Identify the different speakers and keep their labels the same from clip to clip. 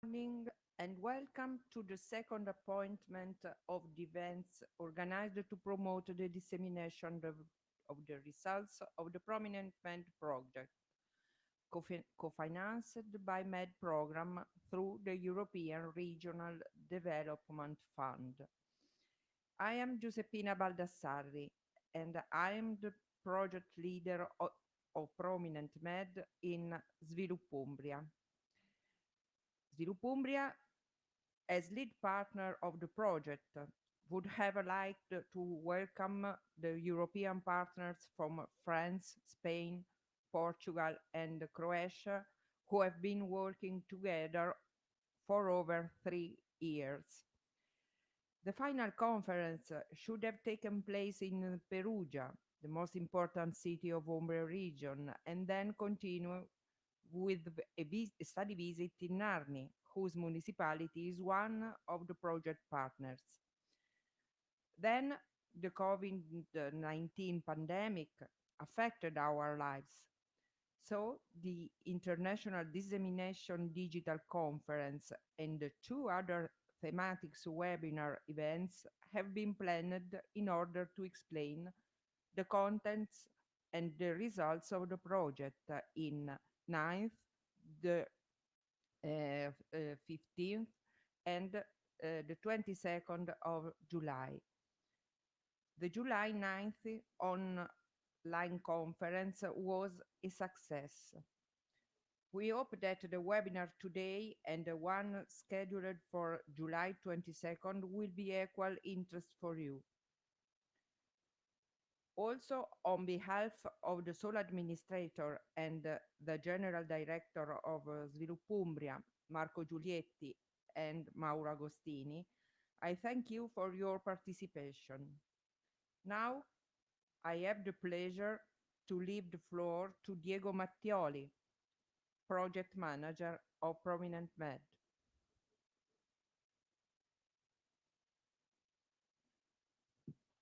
Speaker 1: Morning and welcome to the second appointment of the events organized to promote the dissemination of the results of the Prominent Med project, co-financed by Med program through the European Regional Development Fund. I am Giuseppina Baldassarri and I am the project leader of Prominent Med in Sviluppo Umbria. Sviluppo Umbria, as lead partner of the project, would have liked to welcome the European partners from France, Spain, Portugal, and Croatia, who have been working together for over 3 years. The final conference should have taken place in Perugia, the most important city of Umbria region, and then continue with a study visit in Narni, whose municipality is one of the project partners. Then the COVID-19 pandemic affected our lives. So the International Dissemination Digital Conference and the two other thematics webinar events have been planned in order to explain the contents and the results of the project in 9th, the 15th, and the 22nd of July. The July 9th online conference was a success. We hope that the webinar today and the one scheduled for July 22nd will be equal interest for you. Also, on behalf of the sole administrator and the general director of Sviluppo Umbria, Marco Giulietti and Mauro Agostini, I thank you for your participation. Now, I have the pleasure to leave the floor to Diego Mattioli, project manager of Prominent Med.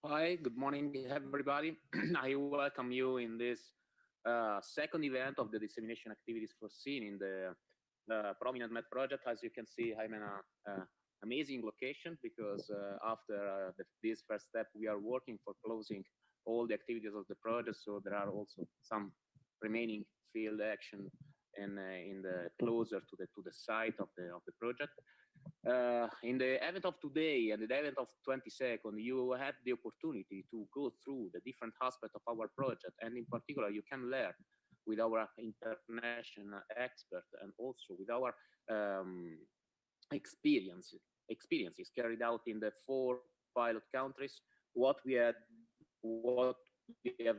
Speaker 2: Hi, good morning, everybody. I welcome you in this second event of the dissemination activities foreseen in the Prominent Med project. As you can see, I'm in an amazing location because after this first step, we are working for closing all the activities of the project. So there are also some remaining field action in the closer to the site of the project. In the event of today and the event of 22nd, you have the opportunity to go through the different aspects of our project, and in particular, you can learn with our international expert and also with our experiences carried out in the 4 pilot countries, what we have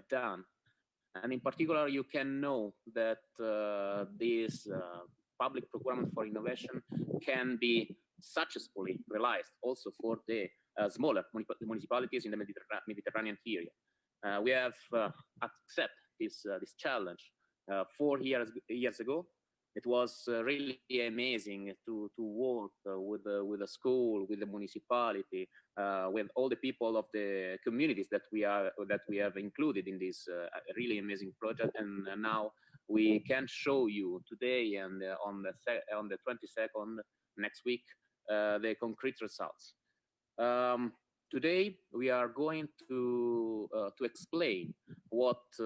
Speaker 2: done. And in particular, you can know that this public procurement for innovation can be successfully realized also for the smaller municipalities in the Mediterranean area. We have accepted this challenge 4 years ago. It was really amazing to work with the school, with the municipality, with all the people of the communities that we have included in this really amazing project. And now we can show you today and on the 22nd next week the concrete results. Today we are going to explain which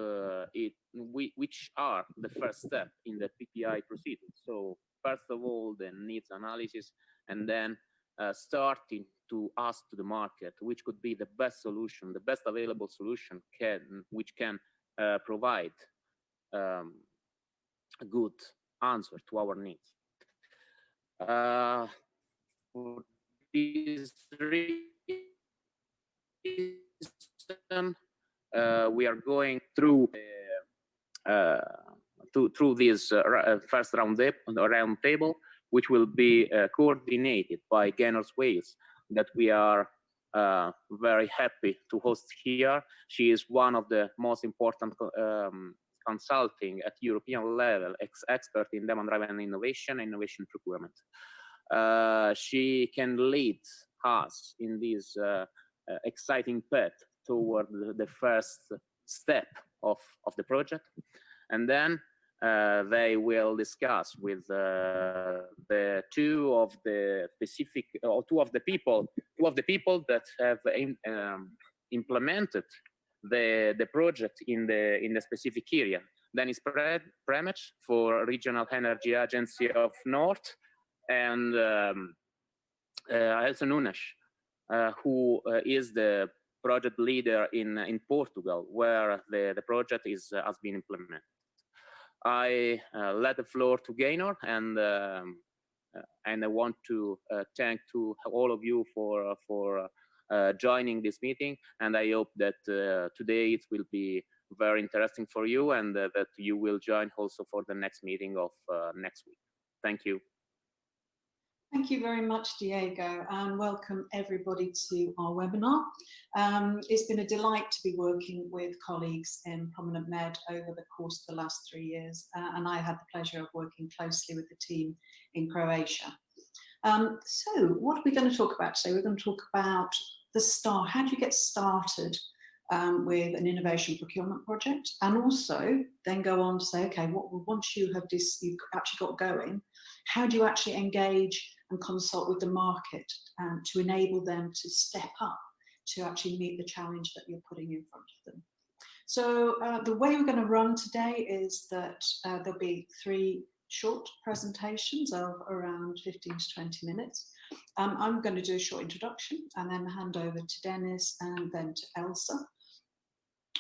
Speaker 2: are the first step in the PPI procedure. So first of all, the needs analysis, and then starting to ask to the market which could be the best solution, the best available solution which can provide a good answer to our needs. For this reason, we are going through this first round table, which will be coordinated by Gaynors Wales, that we are very happy to host here. She is one of the most important consulting at European level expert in demand-driven innovation and innovation procurement. She can lead us in this exciting path toward the first step of the project, and then they will discuss with the two of the people that have implemented the project in the specific area. Then is Premech for Regional Energy Agency of North, and Elsa Nunes, who is the project leader in Portugal, where the project has been implemented. I let the floor to Gaynor, and I want to thank to all of you for joining this meeting, and I hope that today it will be very interesting for you, and that you will join also for the next meeting of next week. Thank you.
Speaker 3: Thank you very much, Diego, and welcome everybody to our webinar. It's been a delight to be working with colleagues in Prominent Med over the course of the last 3 years, and I had the pleasure of working closely with the team in Croatia. So what are we going to talk about today? We're going to talk about the start. How do you get started with an innovation procurement project, and also then go on to say, okay, once you've actually got going, how do you actually engage and consult with the market to enable them to step up to actually meet the challenge that you're putting in front of them. So the way we're going to run today is that there'll be 3 short presentations of around 15 to 20 minutes. I'm going to do a short introduction and then hand over to Dennis and then to Elsa.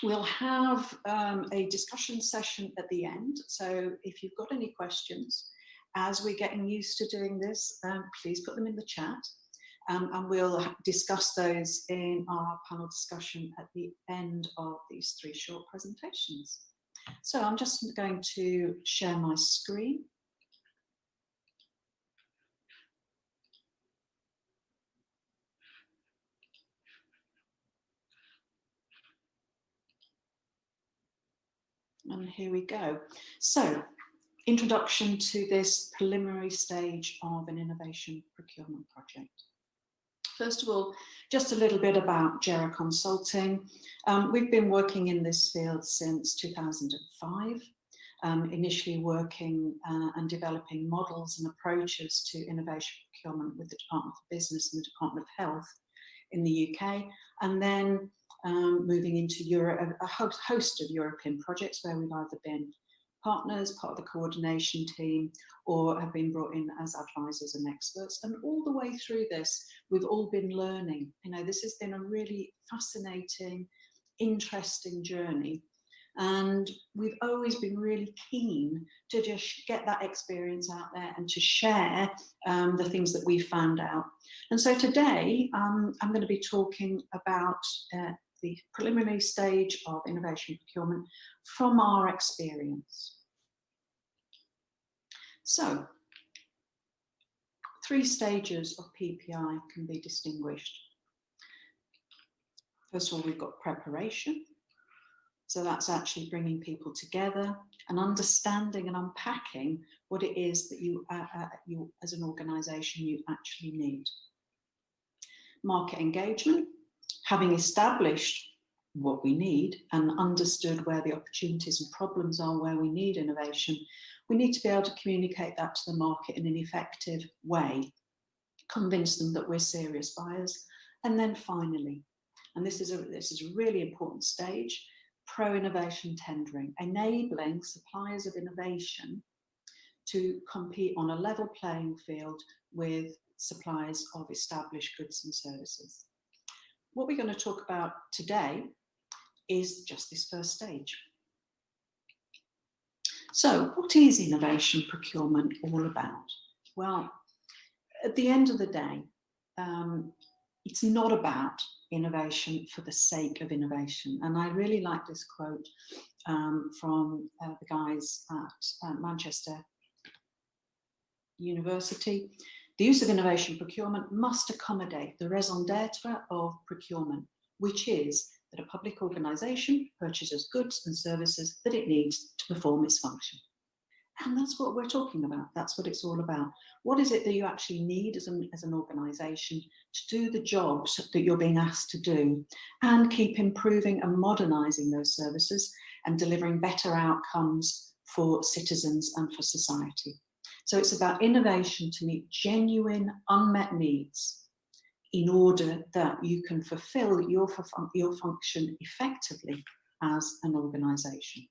Speaker 3: We'll have a discussion session at the end, so if you've got any questions, as we're getting used to doing this, please put them in the chat, and we'll discuss those in our panel discussion at the end of these 3 short presentations. So I'm just going to share my screen. And here we go. So, introduction to this preliminary stage of an innovation procurement project. First of all, just a little bit about JERA Consulting. We've been working in this field since 2005, initially working and developing models and approaches to innovation procurement with the Department of Business and the Department of Health in the UK, and then moving into Europe, a host of European projects where we've either been partners, part of the coordination team, or have been brought in as advisors and experts. And all the way through this, we've all been learning. You know, this has been a really fascinating, interesting journey. And we've always been really keen to just get that experience out there and to share the things that we've found out. And so today, I'm going to be talking about the preliminary stage of innovation procurement from our experience. So, 3 stages of PPI can be distinguished. First of all, we've got preparation. So that's actually bringing people together and understanding and unpacking what it is that you as an organisation, you actually need. Market engagement, having established what we need and understood where the opportunities and problems are, where we need innovation, we need to be able to communicate that to the market in an effective way, convince them that we're serious buyers. And then finally, and this is a really important stage, pro-innovation tendering, enabling suppliers of innovation to compete on a level playing field with suppliers of established goods and services. What we're going to talk about today is just this first stage. So, what is innovation procurement all about? Well, at the end of the day, it's not about innovation for the sake of innovation. And I really like this quote from the guys at Manchester University. The use of innovation procurement must accommodate the raison d'etre of procurement, which is that a public organisation purchases goods and services that it needs to perform its function. And that's what we're talking about. That's what it's all about. What is it that you actually need as an organisation to do the jobs that you're being asked to do, and keep improving and modernising those services and delivering better outcomes for citizens and for society. So it's about innovation to meet genuine unmet needs in order that you can fulfill your function effectively as an organisation.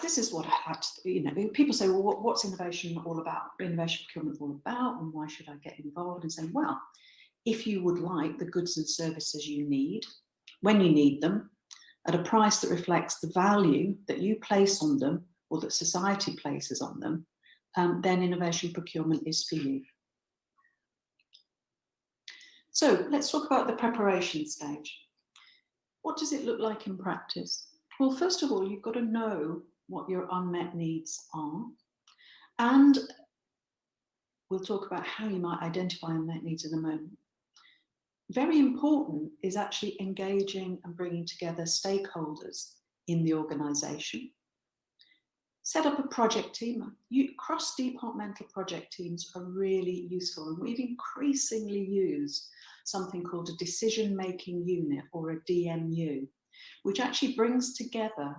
Speaker 3: This is what I like to, people say, well, what's innovation all about? Innovation procurement all about, and why should I get involved? And say, well, if you would like the goods and services you need, when you need them, at a price that reflects the value that you place on them or that society places on them, then innovation procurement is for you. So let's talk about the preparation stage. What does it look like in practice? Well, first of all, you've got to know what your unmet needs are. And we'll talk about how you might identify unmet needs in a moment. Very important is actually engaging and bringing together stakeholders in the organisation. Set up a project team. Cross-departmental project teams are really useful, and we've increasingly used something called a decision-making unit, or a DMU, which actually brings together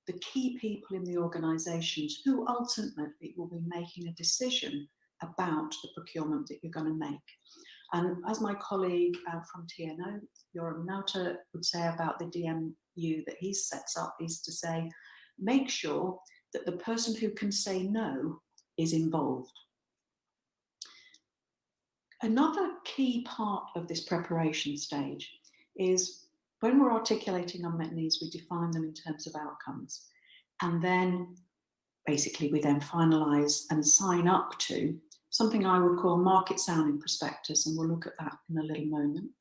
Speaker 3: the key people in the organisations who ultimately will be making a decision about the procurement that you're going to make. And as my colleague from TNO, Joram Nauta, would say about the DMU that he sets up, is to say, make sure that the person who can say no is involved. Another key part of this preparation stage is when we're articulating unmet needs, we define them in terms of outcomes. And then basically we then finalise and sign up to something I would call market sounding prospectus, and we'll look at that in a little moment.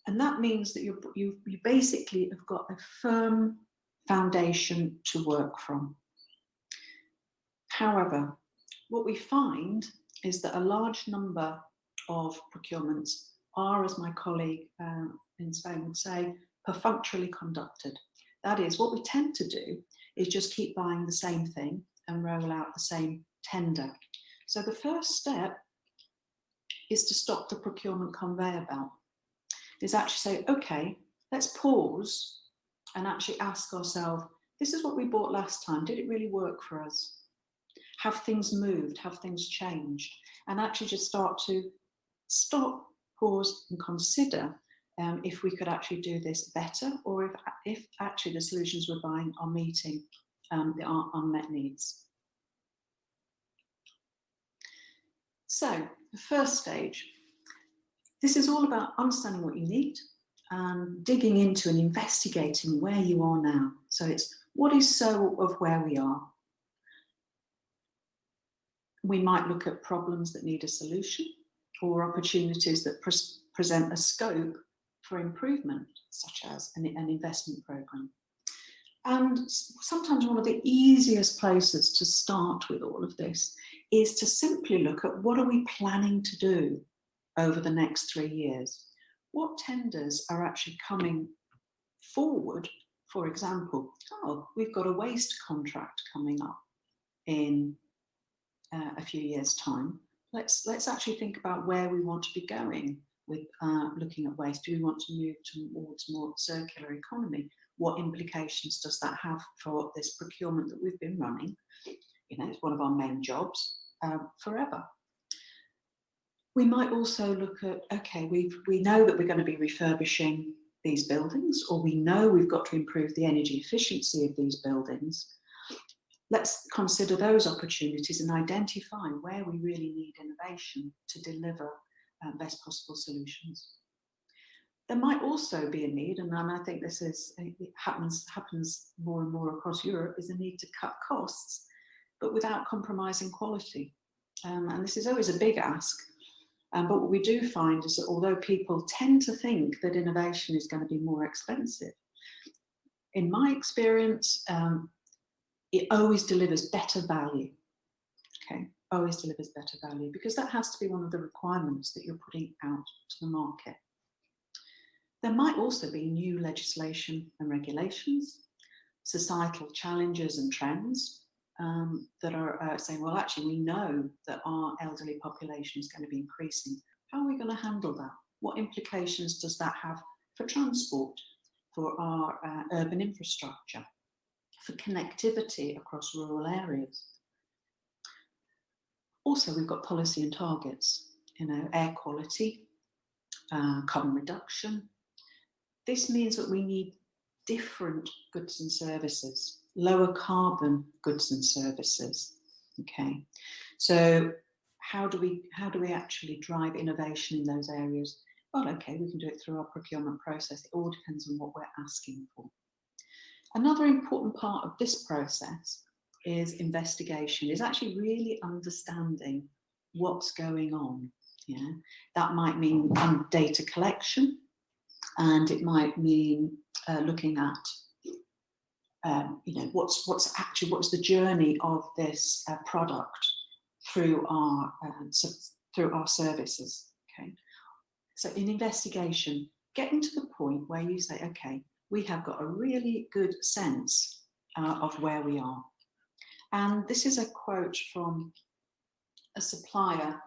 Speaker 3: And that means that you basically have got a firm foundation to work from. However, what we find is that a large number of procurements are, as my colleague in Spain would say, perfunctorily conducted. That is, what we tend to do is just keep buying the same thing and roll out the same tender. So the first step is to stop the procurement conveyor belt. Is actually say, okay, let's pause and actually ask ourselves, this is what we bought last time. Did it really work for us? Have things moved? Have things changed? And actually just start to stop, pause and consider if we could actually do this better, or if actually the solutions we're buying are meeting our unmet needs. So the first stage, this is all about understanding what you need and digging into and investigating where you are now. So it's what is so of where we are. We might look at problems that need a solution or opportunities that present a scope for improvement, such as an investment program. And sometimes one of the easiest places to start with all of this is to simply look at what are we planning to do over the next 3 years. What tenders are actually coming forward? For example, we've got a waste contract coming up in a few years' time. Let's actually think about where we want to be going with looking at waste. Do we want to move towards more circular economy? What implications does that have for this procurement that we've been running? It's one of our main jobs forever. We might also look at, okay, we know that we're going to be refurbishing these buildings, or we know we've got to improve the energy efficiency of these buildings. Let's consider those opportunities and identify where we really need innovation to deliver best possible solutions. There might also be a need, and I think this happens more and more across Europe, is a need to cut costs, but without compromising quality. And this is always a big ask. But what we do find is that although people tend to think that innovation is going to be more expensive, in my experience, it always delivers better value. Okay, always delivers better value, because that has to be one of the requirements that you're putting out to the market. There might also be new legislation and regulations, societal challenges and trends that are saying, well, actually, we know that our elderly population is going to be increasing. How are we going to handle that? What implications does that have for transport, for our urban infrastructure, for connectivity across rural areas. Also, we've got policy and targets, air quality, carbon reduction. This means that we need different goods and services, lower carbon goods and services. Okay, so how do we actually drive innovation in those areas? Well, okay, we can do it through our procurement process. It all depends on what we're asking for. Another important part of this process is investigation, is actually really understanding what's going on. Yeah, that might mean data collection, and it might mean looking at what's the journey of this product through our services. Okay, so in investigation, getting to the point where you say, okay, we have got a really good sense of where we are. And this is a quote from a supplier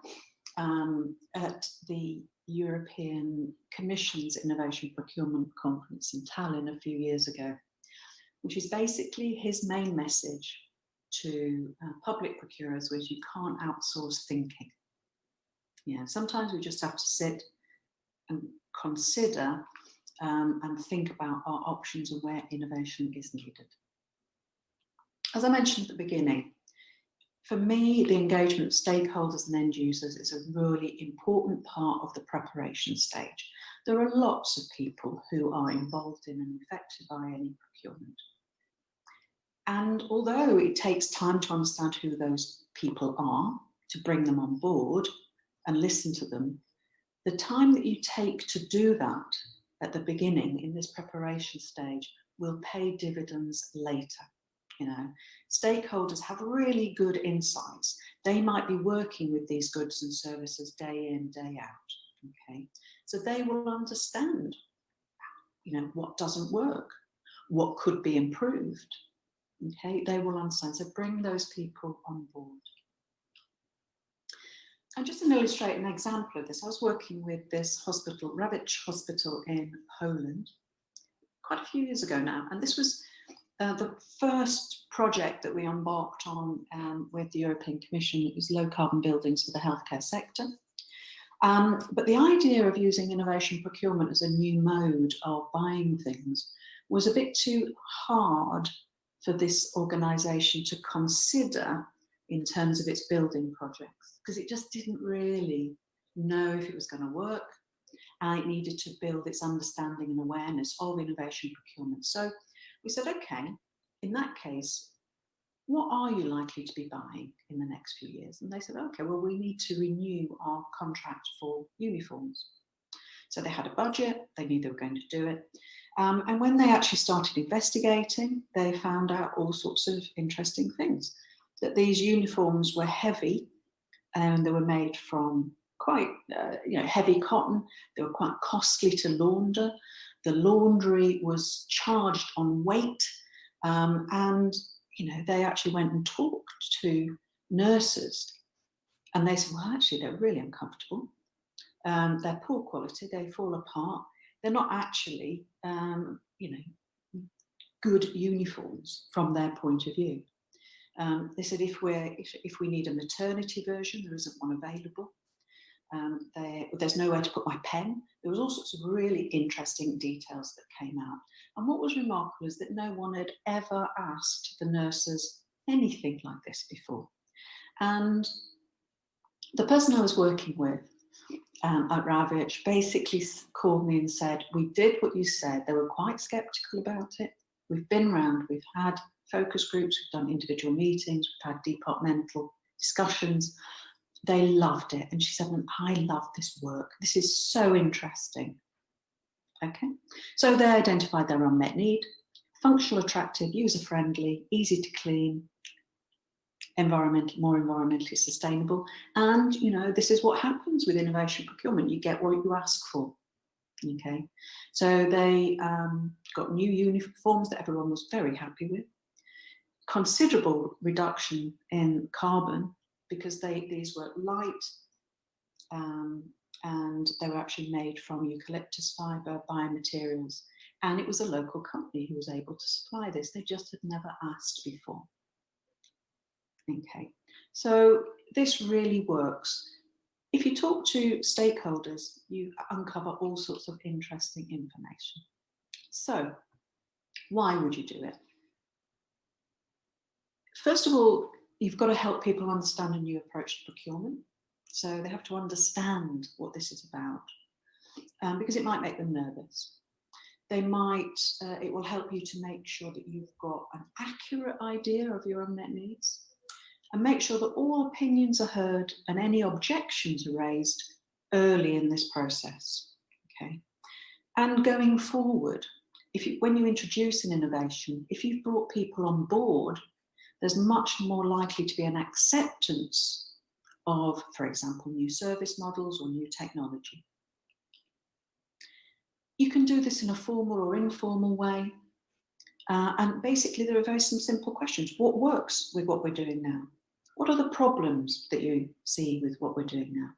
Speaker 3: at the European Commission's Innovation Procurement Conference in Tallinn a few years ago, which is basically his main message to public procurers, which you can't outsource thinking. Yeah, sometimes we just have to sit and consider and think about our options and where innovation is needed. As I mentioned at the beginning, for me, the engagement of stakeholders and end users is a really important part of the preparation stage. There are lots of people who are involved in and affected by any procurement. And although it takes time to understand who those people are, to bring them on board and listen to them, the time that you take to do that at the beginning in this preparation stage will pay dividends later. Stakeholders have really good insights. They might be working with these goods and services day in, day out. Okay, so they will understand, what doesn't work, what could be improved. Okay, they will understand. So bring those people on board. And just to illustrate an example of this, I was working with this hospital, Rawicz Hospital in Poland, quite a few years ago now, and this was the first project that we embarked on with the European Commission. It was low carbon buildings for the healthcare sector. But the idea of using innovation procurement as a new mode of buying things was a bit too hard for this organisation to consider in terms of its building projects, because it just didn't really know if it was going to work, and it needed to build its understanding and awareness of innovation procurement. So we said, okay, in that case, what are you likely to be buying in the next few years? And they said, okay, well, we need to renew our contract for uniforms. So they had a budget, they knew they were going to do it. And when they actually started investigating, they found out all sorts of interesting things. That these uniforms were heavy, and they were made from quite heavy cotton. They were quite costly to launder. The laundry was charged on weight, and they actually went and talked to nurses, and they said, well, actually, they're really uncomfortable. They're poor quality. They fall apart. They're not actually, good uniforms from their point of view. They said if we need a maternity version, there isn't one available. There's nowhere to put my pen. There was all sorts of really interesting details that came out. And what was remarkable is that no one had ever asked the nurses anything like this before. And the person I was working with at Rawicz basically called me and said, we did what you said. They were quite sceptical about it. We've been around, we've had focus groups, we've done individual meetings, we've had departmental discussions. They loved it. And she said, I love this work. This is so interesting. Okay. So they identified their unmet need: functional, attractive, user-friendly, easy to clean, more environmentally sustainable. And, this is what happens with innovation procurement. You get what you ask for. Okay. So they got new uniforms that everyone was very happy with. Considerable reduction in carbon, because these were light and they were actually made from eucalyptus fibre, biomaterials. And it was a local company who was able to supply this. They just had never asked before. Okay, so this really works. If you talk to stakeholders, you uncover all sorts of interesting information. So, why would you do it? First of all, you've got to help people understand a new approach to procurement. So they have to understand what this is about, because it might make them nervous. They might, it will help you to make sure that you've got an accurate idea of your unmet needs, and make sure that all opinions are heard and any objections are raised early in this process. Okay, and going forward, when you introduce an innovation, if you've brought people on board, there's much more likely to be an acceptance of, for example, new service models or new technology. You can do this in a formal or informal way. And basically, there are very some simple questions. What works with what we're doing now? What are the problems that you see with what we're doing now?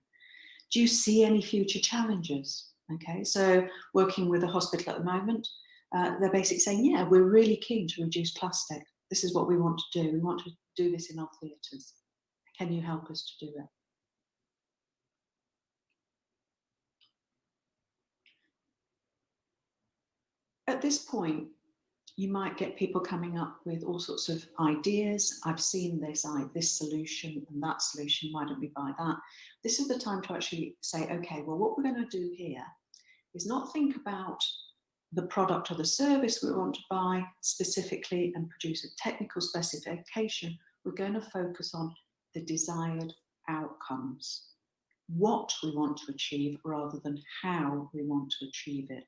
Speaker 3: Do you see any future challenges? Okay, so working with a hospital at the moment, they're basically saying, yeah, we're really keen to reduce plastic. This is what we want to do. We want to do this in our theatres. Can you help us to do it? At this point, you might get people coming up with all sorts of ideas. I've seen this solution and that solution. Why don't we buy that? This is the time to actually say, okay, well, what we're going to do here is not think about the product or the service we want to buy specifically and produce a technical specification. We're going to focus on the desired outcomes, what we want to achieve rather than how we want to achieve it.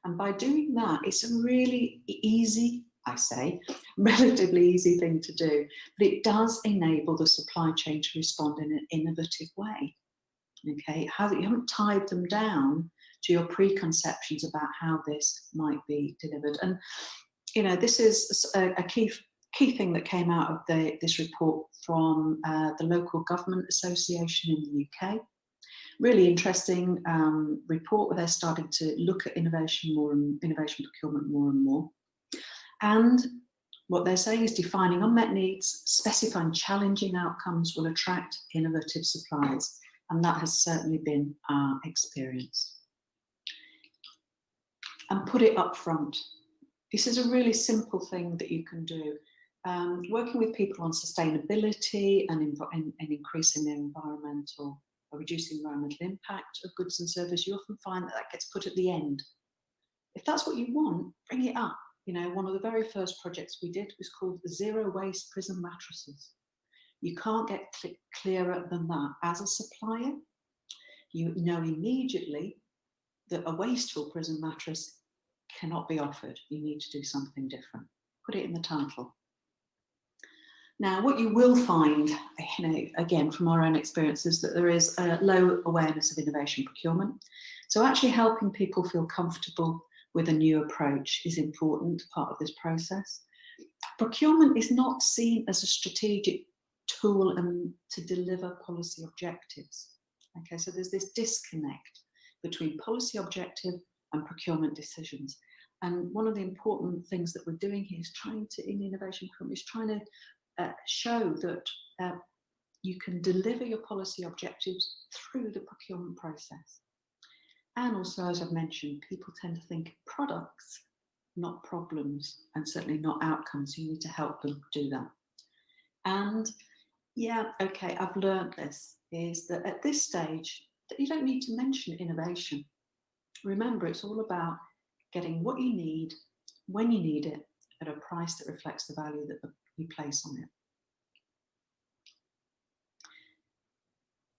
Speaker 3: And by doing that, it's a really easy, I say, relatively easy thing to do, but it does enable the supply chain to respond in an innovative way. Okay, you haven't tied them down to your preconceptions about how this might be delivered. And, you know, this is a key thing that came out of this report from the Local Government Association in the UK. Really interesting report where they're starting to look at innovation procurement more and more. And what they're saying is defining unmet needs, specifying challenging outcomes will attract innovative suppliers. And that has certainly been our experience. And put it up front. This is a really simple thing that you can do. Working with people on sustainability and increasing their environmental or reducing environmental impact of goods and services, you often find that gets put at the end. If that's what you want, bring it up. You know, one of the very first projects we did was called the Zero Waste Prison Mattresses. You can't get clearer than that. As a supplier, you know immediately that a wasteful prison mattress cannot be offered. You need to do something different. Put it in the title. Now, what you will find, you know, again, from our own experiences, that there is a low awareness of innovation procurement. So actually helping people feel comfortable with a new approach is important part of this process. Procurement is not seen as a strategic tool to deliver policy objectives. Okay, so there's this disconnect between policy objective and procurement decisions. And one of the important things that we're doing here is in innovation procurement, is trying to show that you can deliver your policy objectives through the procurement process. And also, as I've mentioned, people tend to think products, not problems, and certainly not outcomes. You need to help them do that. And yeah, okay, I've learned this, is that at this stage, that you don't need to mention innovation. Remember, it's all about getting what you need, when you need it, at a price that reflects the value that you place on it.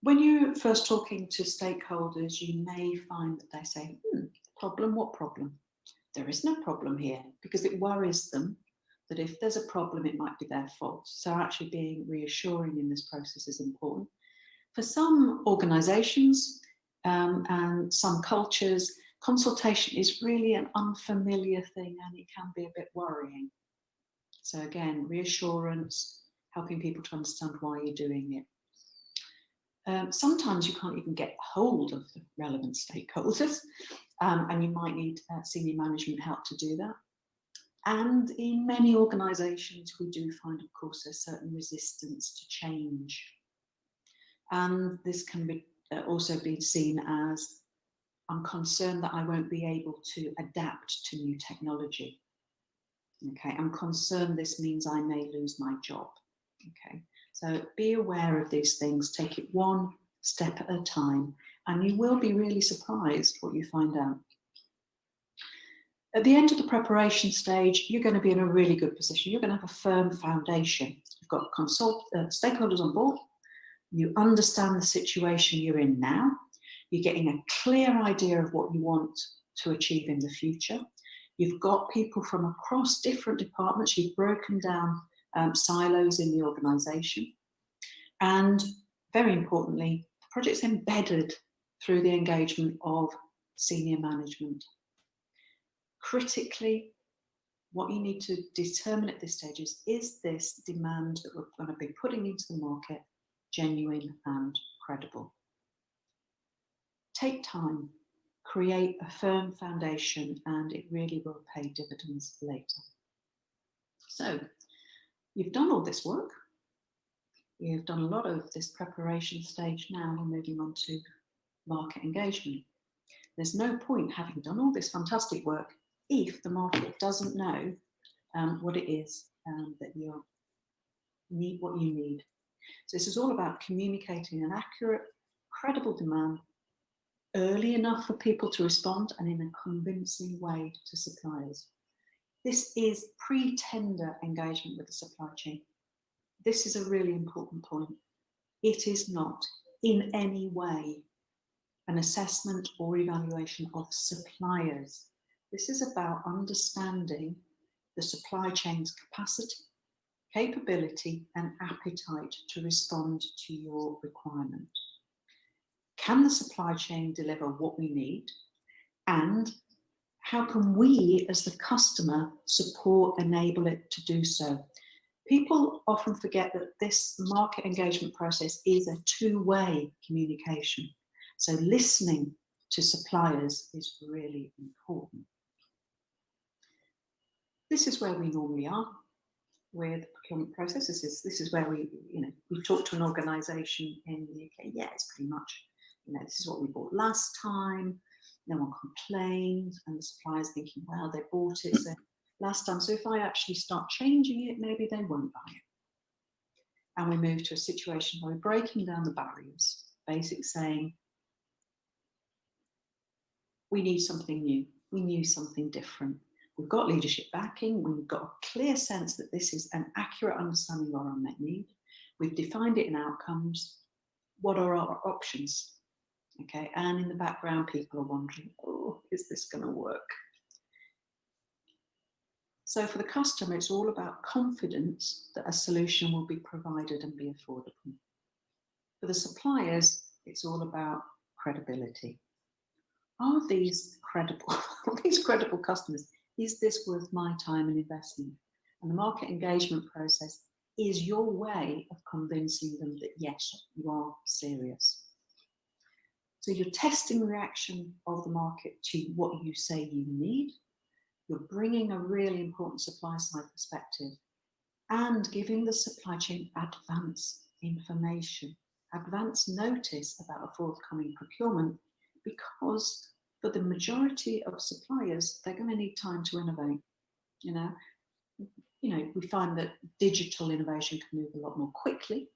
Speaker 3: When you're first talking to stakeholders, you may find that they say, problem, what problem? There is no problem here, because it worries them that if there's a problem, it might be their fault. So actually being reassuring in this process is important. For some organisations and some cultures, consultation is really an unfamiliar thing and it can be a bit worrying. So again, reassurance, helping people to understand why you're doing it. Sometimes you can't even get hold of the relevant stakeholders. and you might need senior management help to do that. And in many organisations, we do find, of course, a certain resistance to change. And this can be also be seen as, I'm concerned that I won't be able to adapt to new technology. Okay, I'm concerned this means I may lose my job. Okay, so be aware of these things, take it one step at a time, and you will be really surprised what you find out. At the end of the preparation stage, you're going to be in a really good position. You're going to have a firm foundation. You've got stakeholders on board. You understand the situation you're in now. You're getting a clear idea of what you want to achieve in the future. You've got people from across different departments. You've broken down silos in the organisation. And very importantly, the project's embedded through the engagement of senior management. Critically, what you need to determine at this stage is this demand that we're going to be putting into the market genuine and credible? Take time, create a firm foundation, and it really will pay dividends later. So, you've done all this work. You've done a lot of this preparation stage now. We're moving on to market engagement. There's no point having done all this fantastic work if the market doesn't know what it is that you need, what you need. So this is all about communicating an accurate, credible demand early enough for people to respond and in a convincing way to suppliers. This is pre-tender engagement with the supply chain. This is a really important point. It is not in any way an assessment or evaluation of suppliers. This is about understanding the supply chain's capacity, capability, and appetite to respond to your requirement. Can the supply chain deliver what we need? And how can we, as the customer, support, enable it to do so? People often forget that this market engagement process is a two-way communication. So listening to suppliers is really important. This is where we normally are with the procurement process. This is where we talk to an organisation in the UK. Yeah, it's pretty much, this is what we bought last time. No one complained, and the supplier's thinking, well, they bought it so last time. So if I actually start changing it, maybe they won't buy it. And we move to a situation where we're breaking down the barriers, basically saying, we need something new. We need something different. We've got leadership backing. We've got a clear sense that this is an accurate understanding of our unmet need. We've defined it in outcomes. What are our options? Okay, and in the background, people are wondering, oh, is this going to work? So for the customer, it's all about confidence that a solution will be provided and be affordable. For the suppliers, it's all about credibility. Are these credible? Are these credible customers? Is this worth my time and investment? And the market engagement process is your way of convincing them that yes, you are serious. So you're testing the reaction of the market to what you say you need. You're bringing a really important supply side perspective and giving the supply chain advance information, advance notice about a forthcoming procurement, because for the majority of suppliers, they're going to need time to innovate. We find that digital innovation can move a lot more quickly,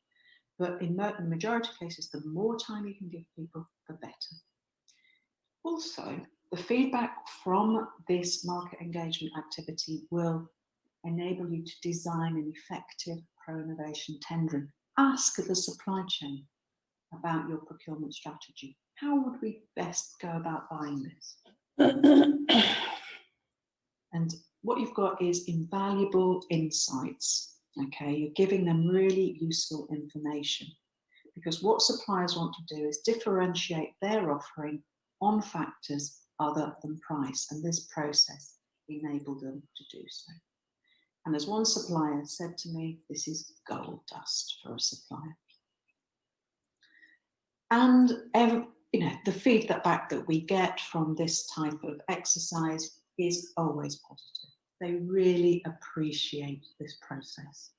Speaker 3: but in the majority of cases, the more time you can give people, the better. Also, the feedback from this market engagement activity will enable you to design an effective pro-innovation tendering. Ask the supply chain about your procurement strategy. How would we best go about buying this? And what you've got is invaluable insights. Okay, you're giving them really useful information, because what suppliers want to do is differentiate their offering on factors other than price, and this process enabled them to do so. And as one supplier said to me, this is gold dust for a supplier. And you know, the feedback that we get from this type of exercise is always positive. They really appreciate this process.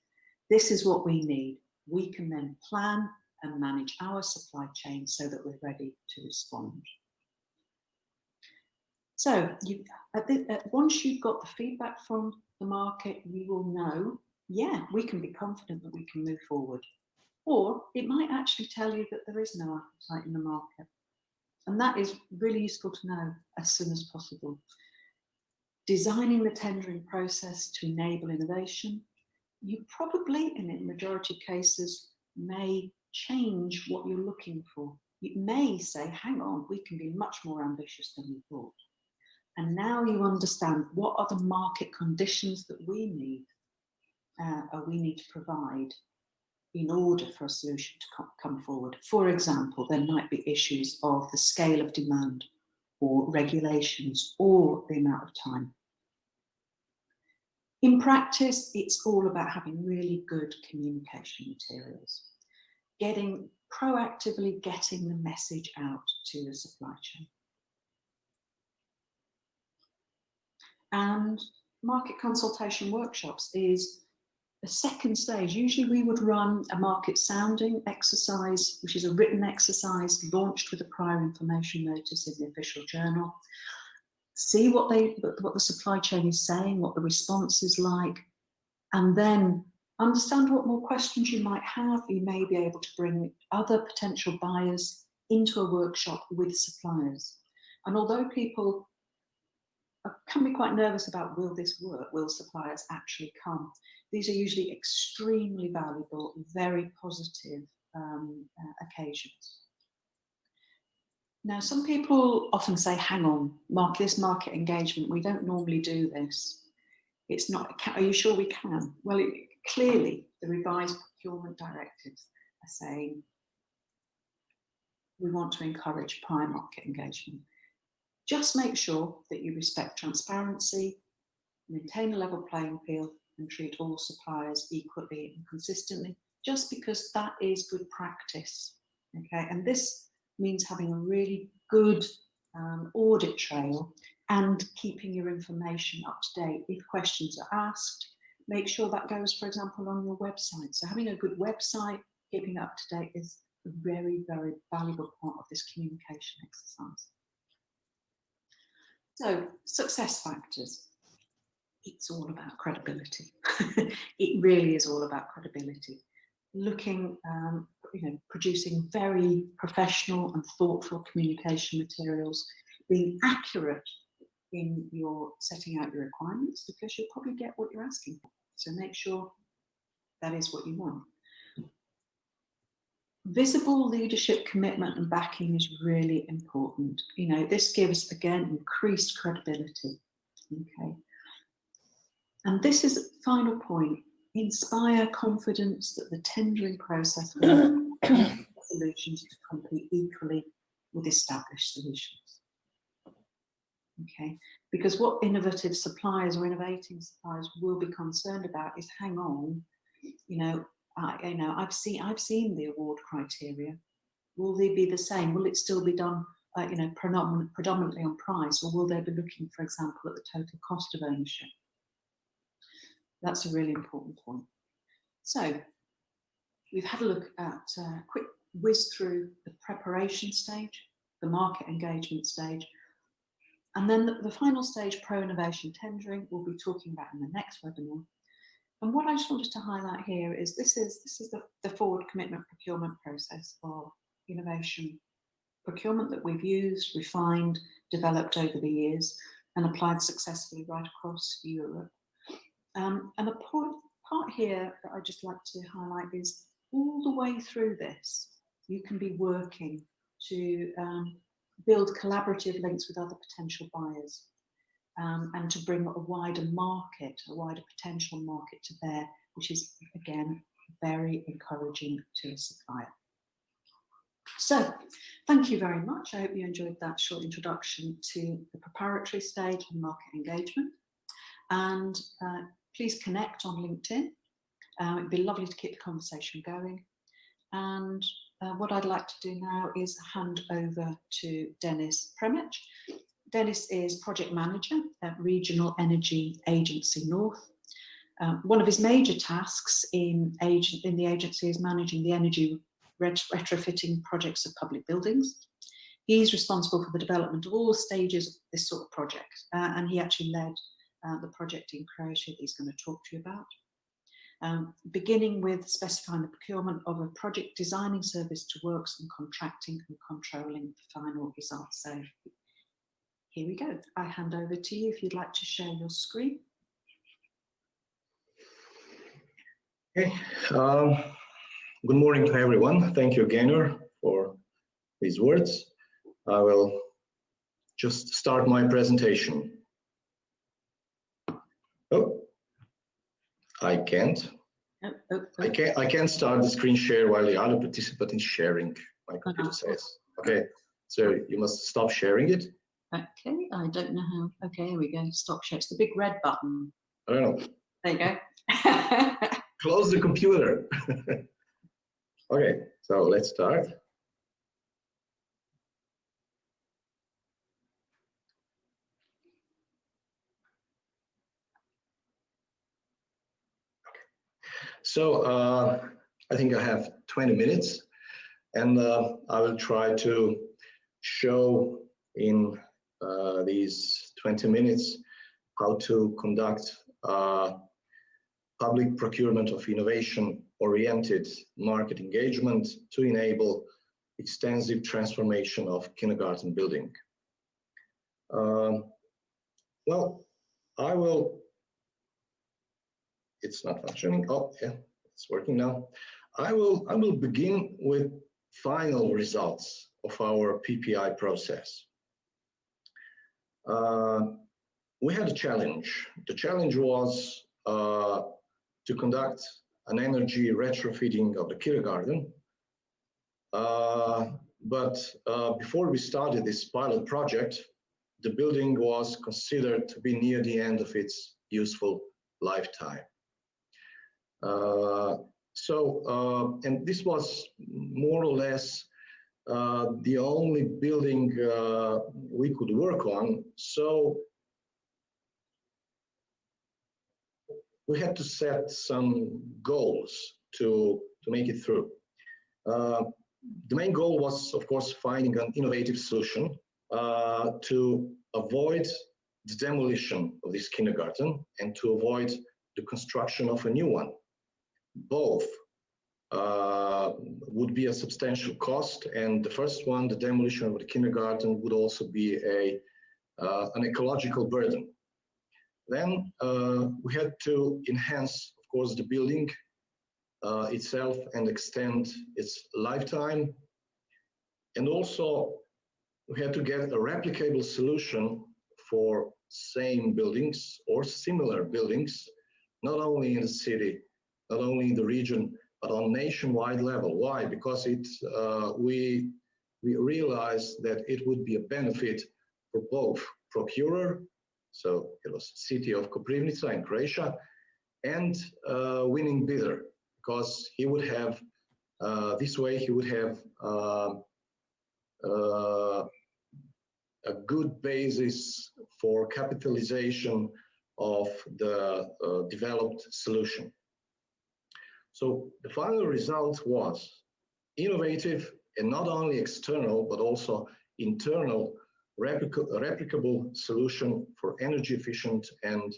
Speaker 3: This is what we need. We can then plan and manage our supply chain so that we're ready to respond. So once you've got the feedback from the market, you will know, yeah, we can be confident that we can move forward. Or it might actually tell you that there is no appetite in the market. And that is really useful to know as soon as possible. Designing the tendering process to enable innovation, you probably, in the majority of cases, may change what you're looking for. You may say, hang on, we can be much more ambitious than we thought. And now you understand what are the market conditions that we need to provide in order for a solution to come forward. For example, there might be issues of the scale of demand or regulations or the amount of time. In practice, it's all about having really good communication materials, proactively getting the message out to the supply chain. And market consultation workshops is the second stage. Usually we would run a market sounding exercise, which is a written exercise launched with a prior information notice in the official journal. See what the supply chain is saying, what the response is like, and then understand what more questions you might have. You may be able to bring other potential buyers into a workshop with suppliers. And although people can be quite nervous about, will this work? Will suppliers actually come? These are usually extremely valuable, very positive occasions. Now, some people often say, hang on, this market engagement, we don't normally do this. It's not, are you sure we can? Well, clearly, the revised procurement directives are saying we want to encourage prior market engagement. Just make sure that you respect transparency, maintain a level playing field, and treat all suppliers equally and consistently, just because that is good practice. Okay, and this means having a really good audit trail and keeping your information up to date. If questions are asked, make sure that goes, for example, on your website. So having a good website, keeping up to date is a very, very valuable part of this communication exercise. So, success factors. It's all about credibility. It really is all about credibility. Looking, producing very professional and thoughtful communication materials, being accurate in your setting out your requirements, because you'll probably get what you're asking for. So make sure that is what you want. Visible leadership commitment and backing is really important. You know, this gives, again, increased credibility. Okay. And this is the final point. Inspire confidence that the tendering process will solutions to compete equally with established solutions. Okay, because what innovative suppliers or innovating suppliers will be concerned about is, hang on, I've seen the award criteria. Will they be the same? Will it still be done, predominantly on price, or will they be looking, for example, at the total cost of ownership? That's a really important point. So we've had a look at a quick whiz through the preparation stage, the market engagement stage, and then the final stage, pro-innovation tendering, we'll be talking about in the next webinar. And what I just wanted to highlight here is this is the forward commitment procurement process for innovation procurement that we've used, refined, developed over the years, and applied successfully right across Europe. And a part here that I'd just like to highlight is all the way through this, you can be working to build collaborative links with other potential buyers and to bring a wider potential market to bear, which is, again, very encouraging to a supplier. So, thank you very much. I hope you enjoyed that short introduction to the preparatory stage and market engagement. And please connect on LinkedIn. It'd be lovely to keep the conversation going. And what I'd like to do now is hand over to Dennis Premich. Dennis is Project Manager at Regional Energy Agency North. One of his major tasks in the agency is managing the energy retrofitting projects of public buildings. He's responsible for the development of all stages of this sort of project, and he actually led the project in Croatia that he's going to talk to you about. Beginning with specifying the procurement of a project designing service to works and contracting and controlling the final results. So here we go. I hand over to you if you'd like to share your screen.
Speaker 4: Okay. Good morning to everyone. Thank you, Gaynor, for these words. I will just start my presentation. Oh, I can't. I can't start the screen share while the other participant is sharing. My computer says. Okay, so you must stop sharing it.
Speaker 3: Okay, I don't know how. Okay, here we go. Stop share. It's the big red button.
Speaker 4: I don't know.
Speaker 3: There you go.
Speaker 4: Close the computer. Okay, so let's start. So I think I have 20 minutes, and I will try to show in these 20 minutes how to conduct public procurement of innovation-oriented market engagement to enable extensive transformation of kindergarten building. Well, I will. It's not functioning. Oh, yeah, it's working now. I will begin with final results of our PPI process. We had a challenge. The challenge was to conduct an energy retrofitting of the kindergarten. But before we started this pilot project, the building was considered to be near the end of its useful lifetime. And this was more or less the only building we could work on. So we had to set some goals to make it through. The main goal was, of course, finding an innovative solution to avoid the demolition of this kindergarten and to avoid the construction of a new one. Both would be a substantial cost, and the first one, the demolition of the kindergarten, would also be an ecological burden. Then we had to enhance, of course, the building itself and extend its lifetime. And also we had to get a replicable solution for same buildings or similar buildings, not only in the city, not only in the region, but on nationwide level. Why? Because we realized that it would be a benefit for both procurer, so it was city of Koprivnica in Croatia, and winning bidder, because he would have, this way he would have a good basis for capitalization of the developed solution. So the final result was innovative and not only external, but also internal replicable solution for energy efficient and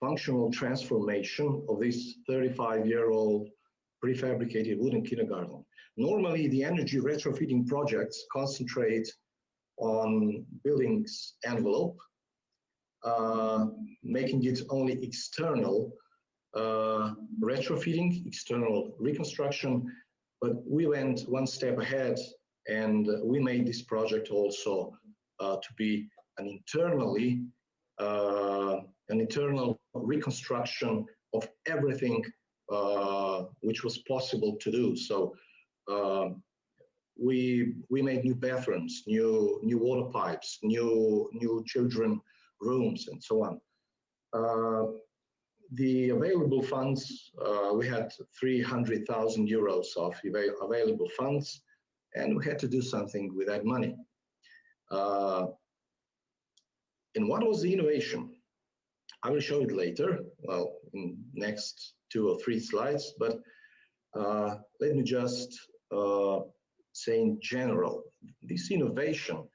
Speaker 4: functional transformation of this 35-year-old prefabricated wooden kindergarten. Normally, the energy retrofitting projects concentrate on buildings envelope, making it only external retrofitting, external reconstruction, but we went one step ahead and we made this project also to be an internal reconstruction of everything which was possible to do. So we made new bathrooms, new water pipes, new children rooms, and so on. The available funds, we had 300,000 euros of available funds, and we had to do something with that money. And what was the innovation? I will show it later, well, in next 2 or 3 slides, but let me just say in general, this innovation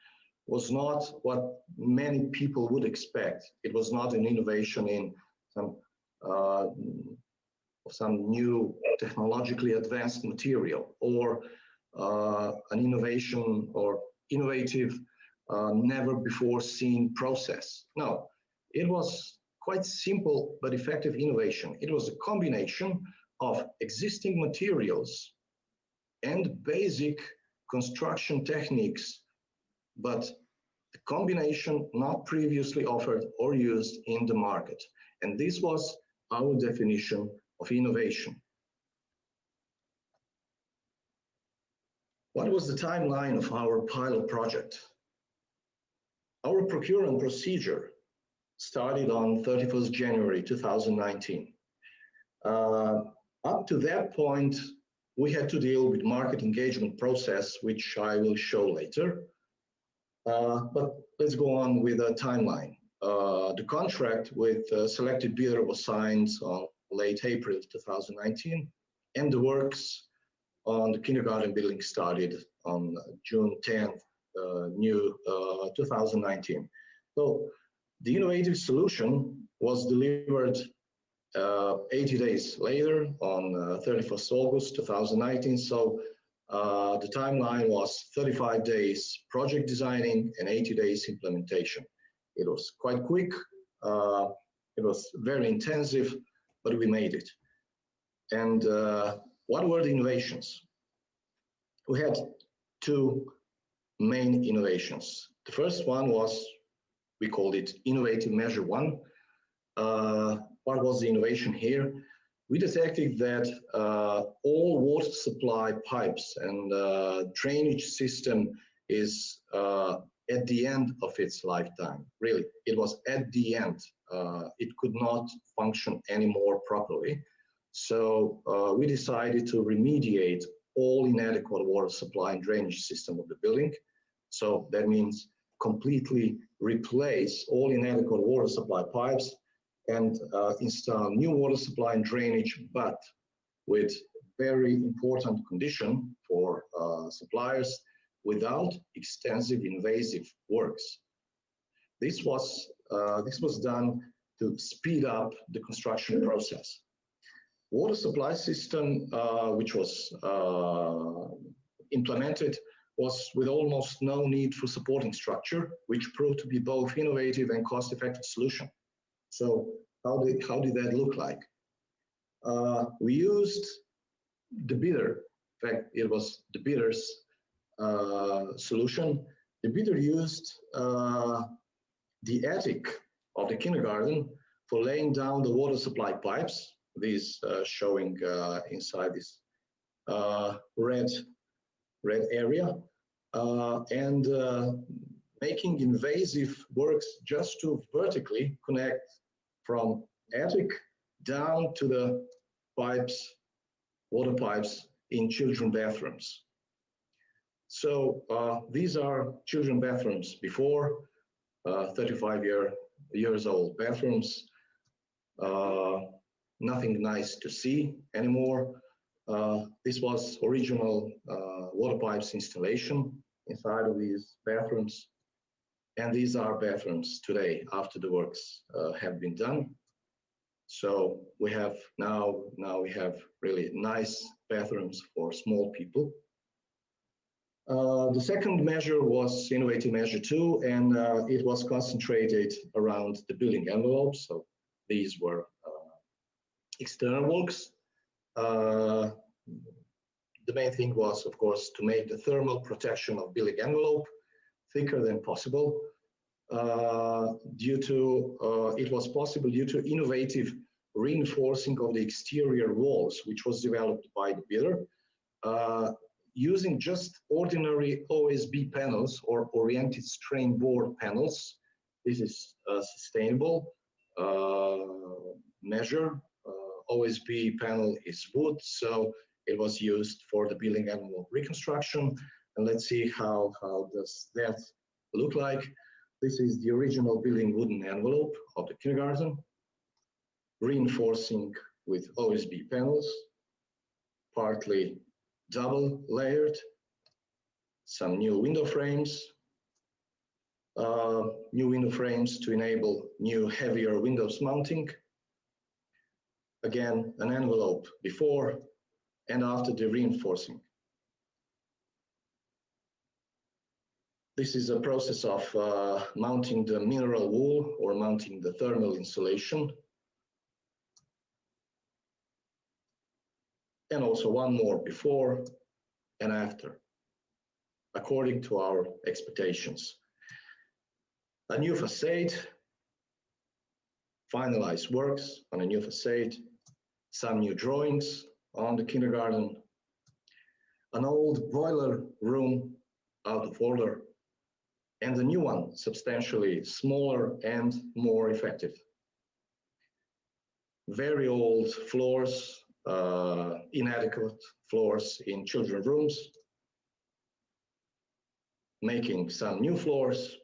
Speaker 4: was not what many people would expect. It was not an innovation in some new technologically advanced material, or an innovation or innovative, never before seen process. No, it was quite simple but effective innovation. It was a combination of existing materials and basic construction techniques, but the combination not previously offered or used in the market. And this was our definition of innovation. What was the timeline of our pilot project? Our procurement procedure started on 31st January 2019. Up to that point, we had to deal with market engagement process, which I will show later. But let's go on with a timeline. The contract with selected bidder was signed on late April 2019, and the works on the kindergarten building started on June 10th, 2019. So the innovative solution was delivered 80 days later on 31st August 2019. So the timeline was 35 days project designing and 80 days implementation. It was quite quick. It was very intensive, but we made it. And what were the innovations? We had 2 main innovations. The first one was, we called it Innovative Measure 1. What was the innovation here? We detected that all water supply pipes and drainage system is at the end of its lifetime. Really, it was at the end. It could not function anymore properly. So we decided to remediate all inadequate water supply and drainage system of the building. So that means completely replace all inadequate water supply pipes and install new water supply and drainage, but with very important condition for suppliers, without extensive invasive works. This was done to speed up the construction process. Water supply system, which was implemented, was with almost no need for supporting structure, which proved to be both innovative and cost-effective solution. So how did that look like? We used the bidder. In fact, it was the bidder's solution. The bidder used the attic of the kindergarten for laying down the water supply pipes. These showing inside this red area, and making invasive works just to vertically connect from attic down to the pipes, water pipes in children bathrooms. So these are children bathrooms before, 35 years old bathrooms. Nothing nice to see anymore. This was original water pipes installation inside of these bathrooms. And these are bathrooms today after the works have been done. So we have now we have really nice bathrooms for small people. The second measure was Innovative Measure 2, and it was concentrated around the building envelope. So these were external works. The main thing was, of course, to make the thermal protection of building envelope thicker than possible. It was possible due to innovative reinforcing of the exterior walls, which was developed by the bidder, using just ordinary OSB panels or oriented strain board panels. This is a sustainable measure. OSB panel is wood, so it was used for the building envelope reconstruction. And let's see how does that look like. This is the original building wooden envelope of the kindergarten, reinforcing with OSB panels, partly double layered, some new window frames to enable new heavier windows mounting. Again, an envelope before and after the reinforcing. This is a process of mounting the mineral wool or mounting the thermal insulation. And also one more before and after, according to our expectations. A new facade, finalized works on a new facade, some new drawings on the kindergarten, an old boiler room out of order, and a new one substantially smaller and more effective. Very old floors, inadequate floors in children's rooms, making some new floors,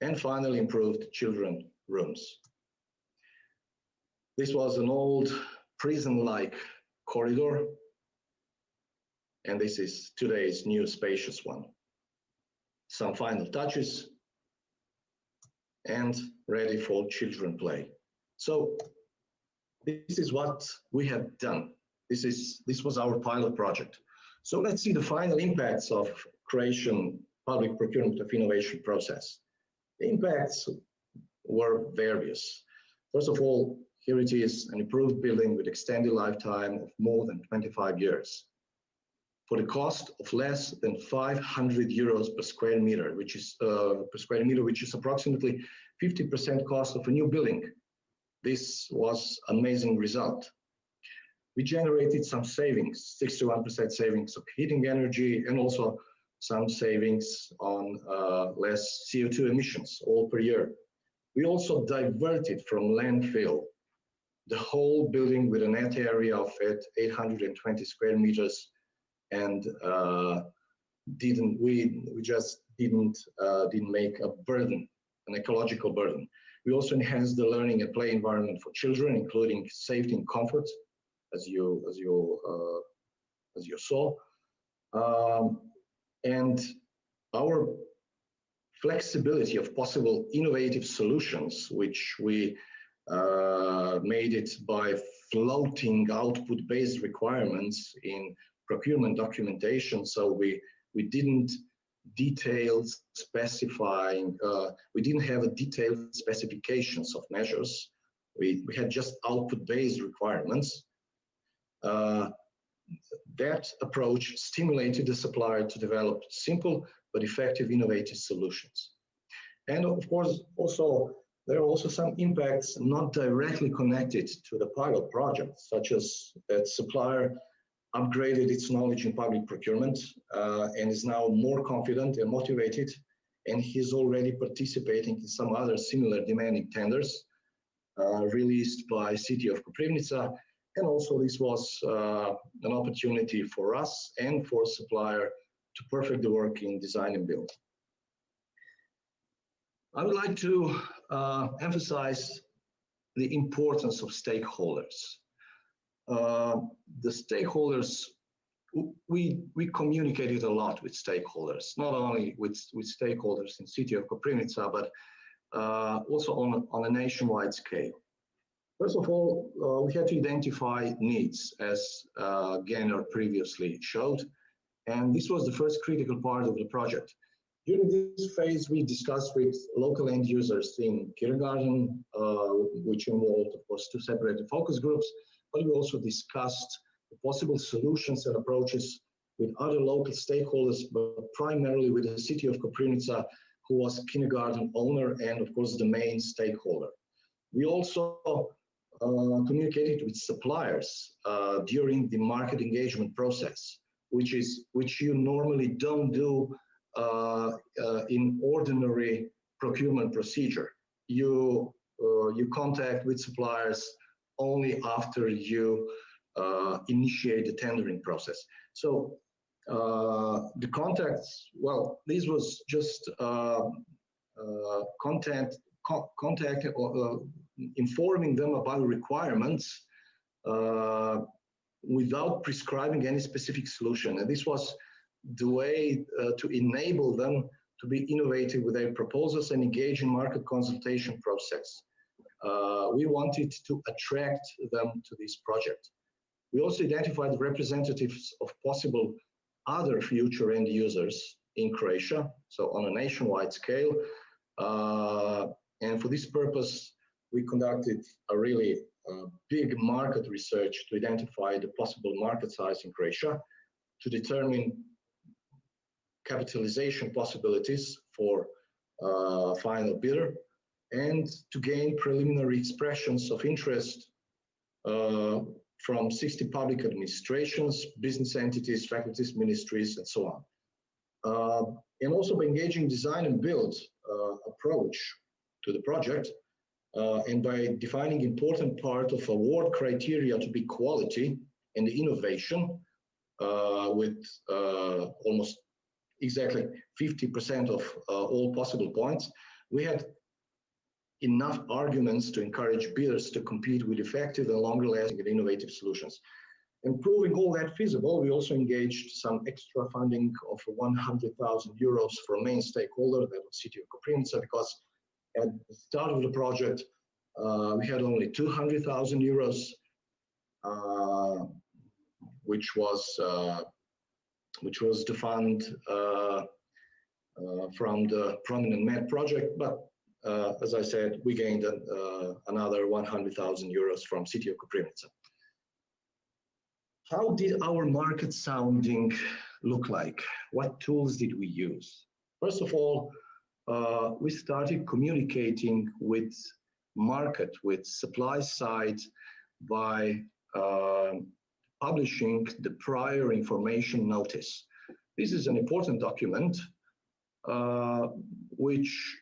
Speaker 4: and finally improved children's rooms. This was an old prison-like corridor, and this is today's new spacious one. Some final touches, and ready for children play. So this is what we have done. This was our pilot project. So let's see the final impacts of Croatian public procurement of innovation process. The impacts were various. First of all, here it is, an improved building with extended lifetime of more than 25 years. For the cost of less than 500 euros per square meter, which is approximately 50% cost of a new building. This was an amazing result. We generated some savings, 61% savings of heating energy, and also some savings on less CO2 emissions all per year. We also diverted from landfill the whole building with a net area of 820 square meters, and we just didn't make a burden, an ecological burden. We also enhanced the learning and play environment for children, including safety and comfort, as you saw, and our flexibility of possible innovative solutions, which we made it by floating output-based requirements in procurement documentation. So we didn't we didn't have a detailed specifications of measures. We had just output-based requirements. That approach stimulated the supplier to develop simple but effective innovative solutions. And of course, there are also some impacts not directly connected to the pilot project, such as that supplier upgraded its knowledge in public procurement and is now more confident and motivated, and he's already participating in some other similar demanding tenders released by City of Koprivnica. And also this was an opportunity for us and for supplier to perfect the work in design and build. I would like to emphasize the importance of stakeholders. The stakeholders, we communicated a lot with stakeholders, not only with stakeholders in City of Koprivnica, but also on a nationwide scale. First of all, we had to identify needs, as Gainer previously showed, and this was the first critical part of the project. During this phase, we discussed with local end users in kindergarten, which involved, of course, 2 separate focus groups, but we also discussed the possible solutions and approaches with other local stakeholders, but primarily with the City of Koprivnica, who was kindergarten owner and, of course, the main stakeholder. We also communicated with suppliers during the market engagement process, which you normally don't do in ordinary procurement procedure. You contact with suppliers only after you initiate the tendering process. So The contacts, well, this was just contact or informing them about requirements without prescribing any specific solution. And this was the way to enable them to be innovative with their proposals and engage in market consultation process. We wanted to attract them to this project. We also identified representatives of possible other future end users in Croatia, so on a nationwide scale. And for this purpose, we conducted a really big market research to identify the possible market size in Croatia, to determine capitalization possibilities for final bidder, and to gain preliminary expressions of interest from 60 public administrations, business entities, faculties, ministries, and so on. And also by engaging design and build approach to the project, and by defining important part of award criteria to be quality and innovation, with almost exactly 50% of all possible points, we had enough arguments to encourage bidders to compete with effective and longer-lasting and innovative solutions. And proving all that feasible, we also engaged some extra funding of 100,000 euros for a main stakeholder, that was City of Koprivnica, because at the start of the project, we had only 200,000 euros, which was the fund from the Prominent Med project. But as I said, we gained another 100,000 euros from City of Koprivnica. How did our market sounding look like? What tools did we use? First of all, we started communicating with market, with supply side, by publishing the prior information notice. This is an important document which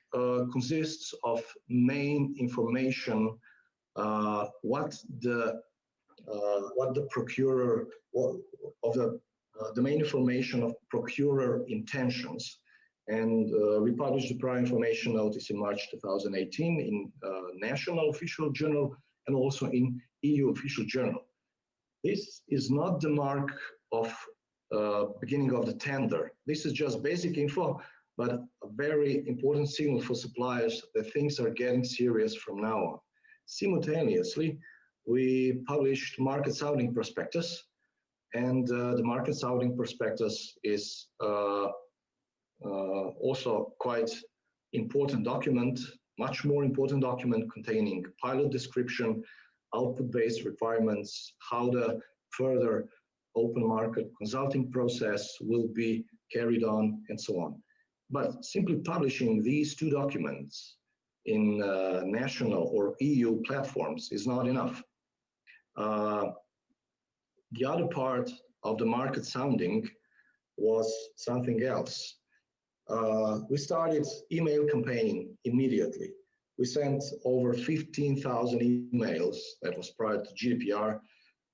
Speaker 4: consists of main information, what the procurer, the main information of procurer intentions. And we published the prior information notice in March 2018 in National Official Journal and also in EU Official Journal. This is not the mark of beginning of the tender. This is just basic info, but a very important signal for suppliers that things are getting serious from now on. Simultaneously, we published market sounding prospectus, and the market sounding prospectus is also quite important document, much more important document, containing pilot description, output-based requirements, how the further open market consulting process will be carried on, and so on. But simply publishing these two documents in national or EU platforms is not enough. The other part of the market sounding was something else. We started email campaigning immediately. We sent over 15,000 emails, that was prior to GDPR,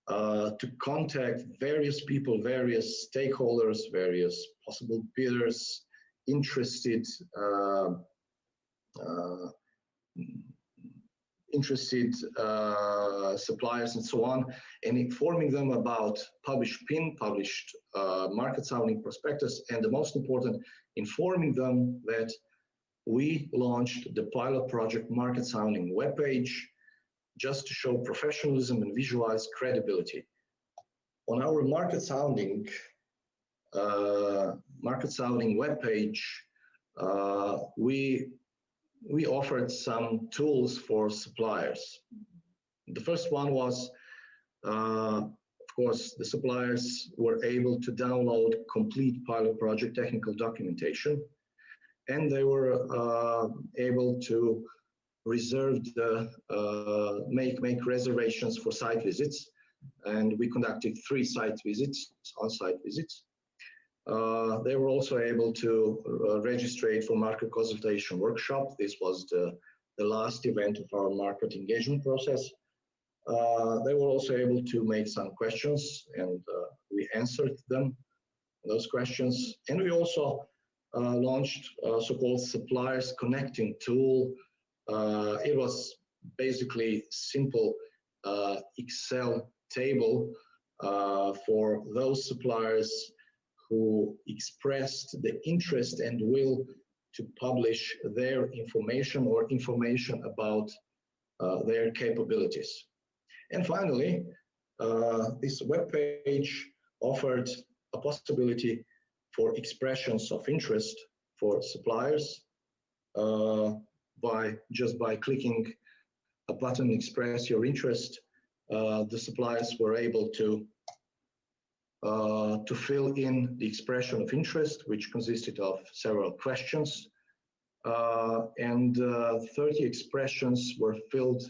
Speaker 4: to contact various people, various stakeholders, various possible bidders, interested suppliers and so on, and informing them about published PIN, published market sounding prospectus, and the most important, informing them that we launched the pilot project market sounding webpage just to show professionalism and visualize credibility. On our market sounding webpage, we offered some tools for suppliers. The first one was, of course, the suppliers were able to download complete pilot project technical documentation, and they were able to reserve make reservations for site visits. And we conducted 3 site visits, on-site visits. They were also able to register for market consultation workshop. This was the last event of our market engagement process. They were also able to make some questions, and we answered them. those questions. And we also launched a so-called suppliers connecting tool. It was basically simple Excel table for those suppliers who expressed the interest and will to publish their information or information about their capabilities. And finally, this webpage offered a possibility for expressions of interest for suppliers by clicking a button, express your interest. The suppliers were able to fill in the expression of interest, which consisted of several questions, and 30 expressions were filled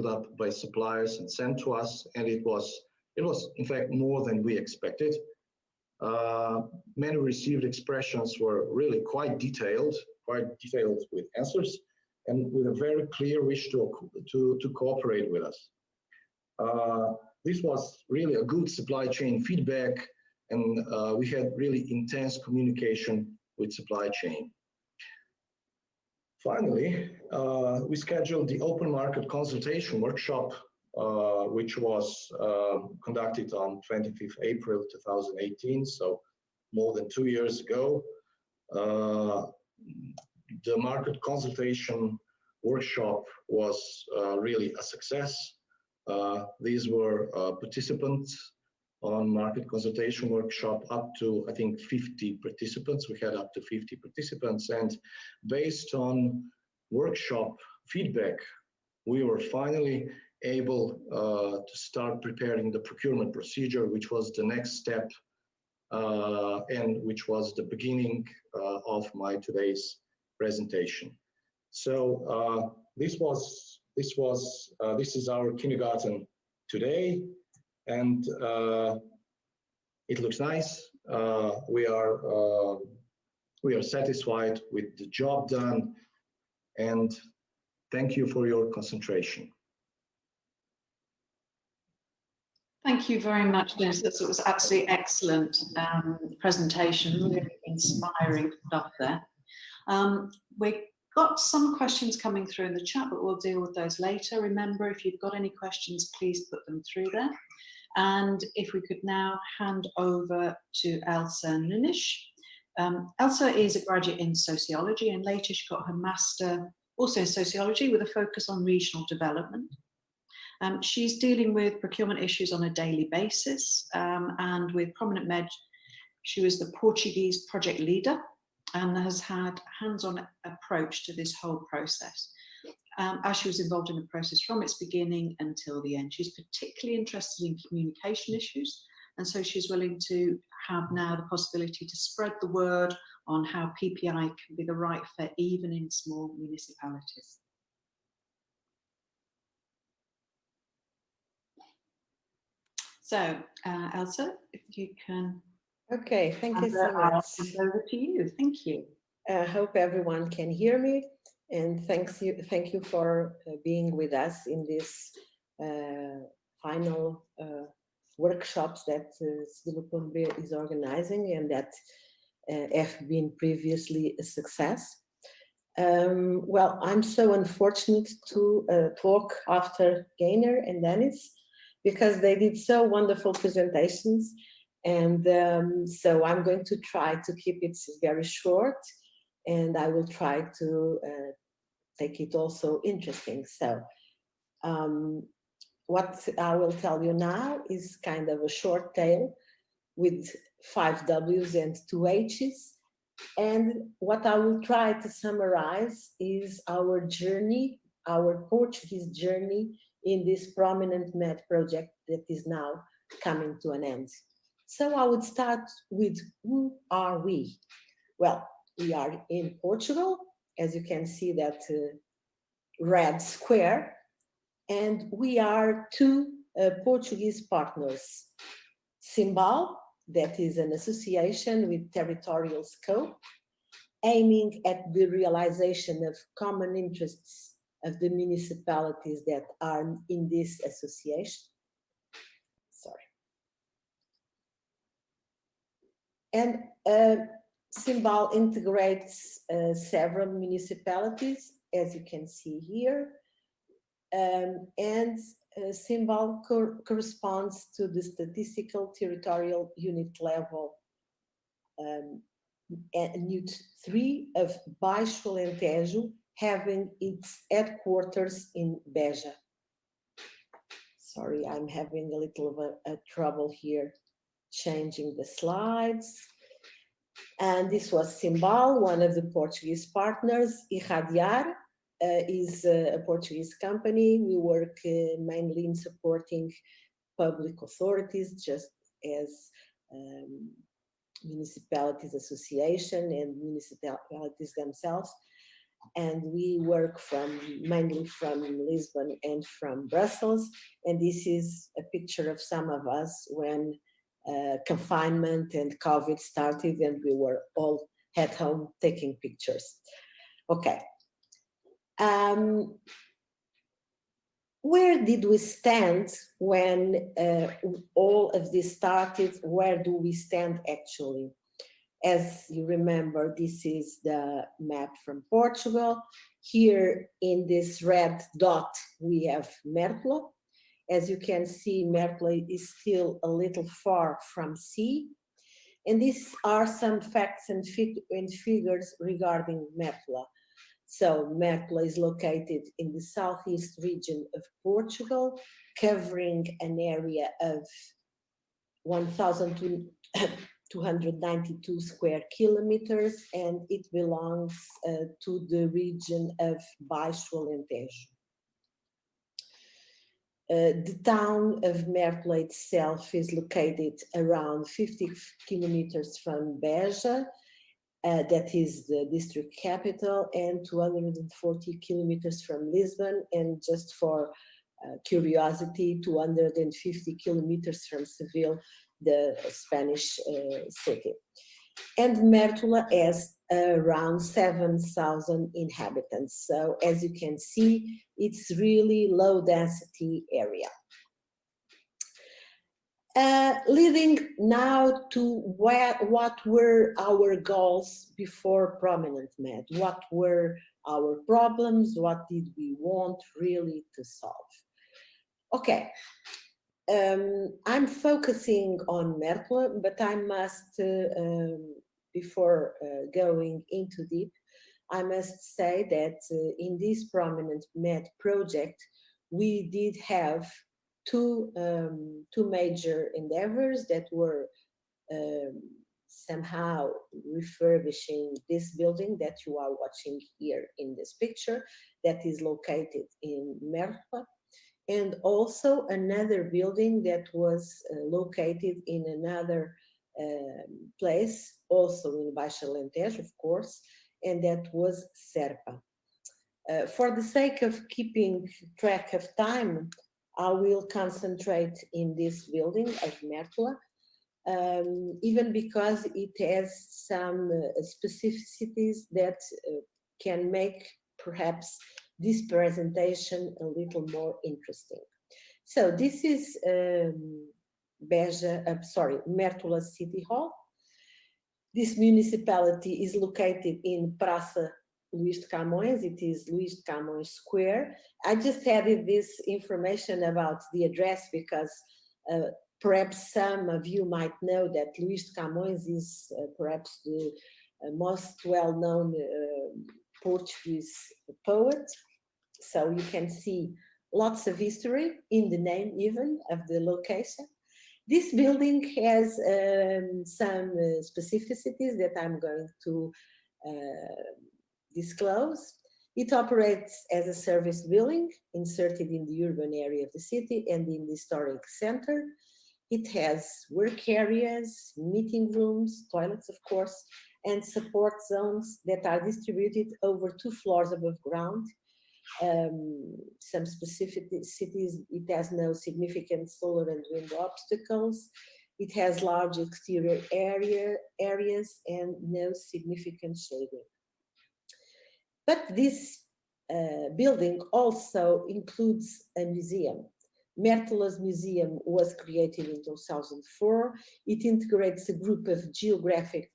Speaker 4: up by suppliers and sent to us, and it was in fact more than we expected. Many received expressions were really quite detailed with answers, and with a very clear wish to cooperate with us. This was really a good supply chain feedback, and we had really intense communication with supply chain. Finally, we scheduled the open market consultation workshop, which was conducted on 25th April 2018, so more than 2 years ago. The market consultation workshop was really a success. These were participants on market consultation workshop, up to, I think, 50 participants. We had up to 50 participants, and based on workshop feedback, we were finally able to start preparing the procurement procedure, which was the next step and which was the beginning of my today's presentation. So this is our kindergarten today, and it looks nice. We are satisfied with the job done, and thank you for your concentration.
Speaker 3: Thank you very much, Dennis. It was absolutely excellent presentation, really inspiring stuff there. We've got some questions coming through in the chat, but we'll deal with those later. Remember, if you've got any questions, please put them through there. And if we could now hand over to Elsa Nunish. Elsa is a graduate in sociology, and later she got her master also in sociology with a focus on regional development. She's dealing with procurement issues on a daily basis, and with Prominent Med, she was the Portuguese project leader and has had hands-on approach to this whole process, as she was involved in the process from its beginning until the end. She's particularly interested in communication issues, and so she's willing to have now the possibility to spread the word on how PPI can be the right fit even in small municipalities. So, Elsa, if you can.
Speaker 5: Okay, thank you so much.
Speaker 3: I'll hand over to you. Thank you.
Speaker 5: I hope everyone can hear me, and thank you for being with us in this final workshops that CONSULTATION is organizing and that have been previously a success. Well, I'm so unfortunate to talk after Gaynor and Dennis, because they did so wonderful presentations, and so I'm going to try to keep it very short, and I will try to take it also interesting. So what I will tell you now is kind of a short tale with 5 W's and 2 H's, and what I will try to summarize is our journey, our Portuguese journey in this Prominent Med project that is now coming to an end. So I would start with, who are we? Well, we are in Portugal, as you can see that red square, and we are 2 Portuguese partners. SIMBAL, that is an association with territorial scope, aiming at the realization of common interests of the municipalities that are in this association. Sorry. And Symbol integrates several municipalities, as you can see here. And Symbol corresponds to the statistical territorial unit level Unit 3 of Baixo Alentejo, having its headquarters in Beja. Sorry, I'm having a little of a trouble here changing the slides. And this was Symbol, one of the Portuguese partners. Irradiar is a Portuguese company. We work mainly in supporting public authorities, just as municipalities association and municipalities themselves. And we work mainly from Lisbon and from Brussels. And this is a picture of some of us when confinement and COVID started, and we were all at home taking pictures. Okay. Where did we stand when all of this started? Where do we stand actually? As you remember, this is the map from Portugal. Here in this red dot, we have Mértola. As you can see, Mértola is still a little far from sea. And these are some facts and figures regarding Mértola. So Mértola is located in the southeast region of Portugal, covering an area of 1,292 square kilometers, and it belongs to the region of Baixo Alentejo. The town of Mértola itself is located around 50 kilometers from Beja, that is the district capital, and 240 kilometers from Lisbon, and just for curiosity, 250 kilometers from Seville, the Spanish city. And Mértola has around 7,000 inhabitants. So as you can see, it's really low density area. Leading now to what were our goals before Prominent Med? What were our problems? What did we want really to solve? Okay, I'm focusing on Mértola, but I must, before going into deep, I must say that in this Prominent Med project, we did have two major endeavors that were somehow refurbishing this building that you are watching here in this picture, that is located in Mértola, and also another building that was located in another place, also in Baixo Alentejo, of course, and that was S.p.A. For the sake of keeping track of time, I will concentrate in this building of Mértola, even because it has some specificities that can make perhaps this presentation a little more interesting. So this is Mértola City Hall. This municipality is located in Praça Luís de Camões. It is Luís de Camões Square. I just added this information about the address because perhaps some of you might know that Luís de Camões is perhaps the most well-known Portuguese poet. So you can see lots of history in the name even of the location. This building has some specificities that I'm going to disclose. It operates as a service building inserted in the urban area of the city and in the historic center. It has work areas, meeting rooms, toilets, of course, and support zones that are distributed over 2 floors above ground. Some specificities, it has no significant solar and wind obstacles. It has large exterior areas and no significant shading. But this building also includes a museum. Mertela's Museum was created in 2004. It integrates a group of geographically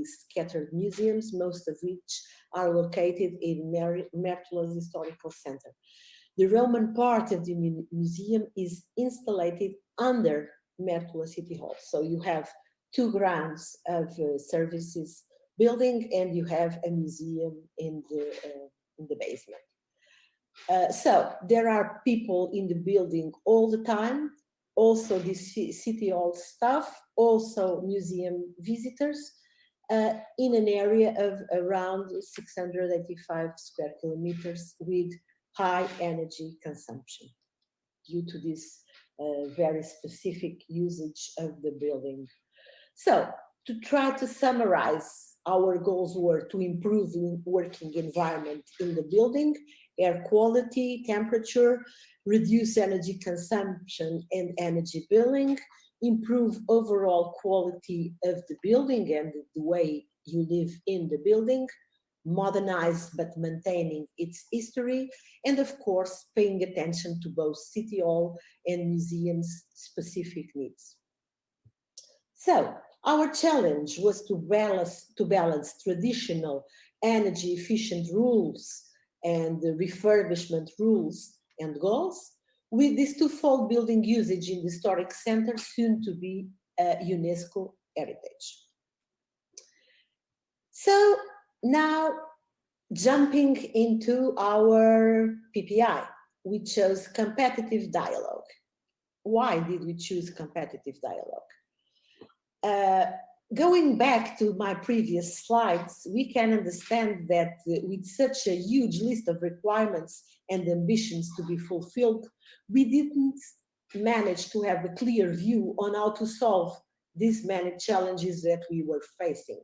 Speaker 5: scattered museums, most of which are located in Mertela's Historical Center. The Roman part of the museum is installed under Mertela City Hall. So you have two grounds of services building, and you have a museum in the basement. So there are people in the building all the time, also the City Hall staff, also museum visitors, in an area of around 685 square kilometers with high energy consumption due to this very specific usage of the building. So, to try to summarize, our goals were to improve the working environment in the building, air quality, temperature, reduce energy consumption and energy billing, improve overall quality of the building and the way you live in the building, modernize but maintaining its history, and of course, paying attention to both City Hall and museums' specific needs. So, our challenge was to balance traditional energy efficient rules and the refurbishment rules and goals with this twofold building usage in the historic center, soon to be a UNESCO heritage. So now jumping into our PPI, we chose competitive dialogue. Why did we choose competitive dialogue? Going back to my previous slides, we can understand that with such a huge list of requirements and ambitions to be fulfilled, we didn't manage to have a clear view on how to solve these many challenges that we were facing.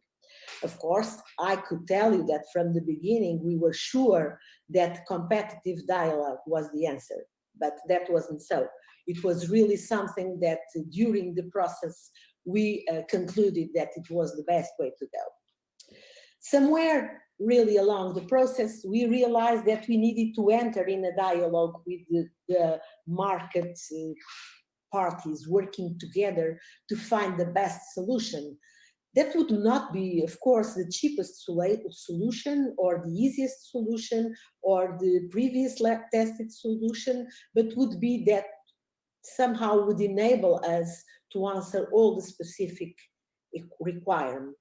Speaker 5: Of course, I could tell you that from the beginning, we were sure that competitive dialogue was the answer, but that wasn't so. It was really something that during the process, we concluded that it was the best way to go. Somewhere really along the process, we realized that we needed to enter in a dialogue with the market parties working together to find the best solution. That would not be, of course, the cheapest solution or the easiest solution or the previous tested solution, but would be that somehow would enable us to answer all the specific requirements.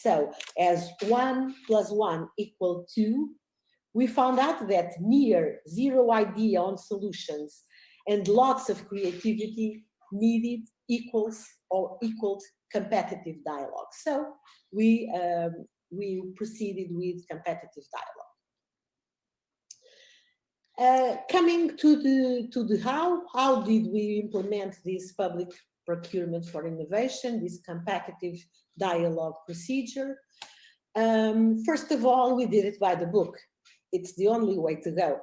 Speaker 5: So as 1 + 1 = 2, we found out that near zero idea on solutions and lots of creativity needed equaled competitive dialogue. So we proceeded with competitive dialogue. Coming to the how did we implement this public procurement for innovation, this competitive dialogue procedure? First of all, we did it by the book. It's the only way to go.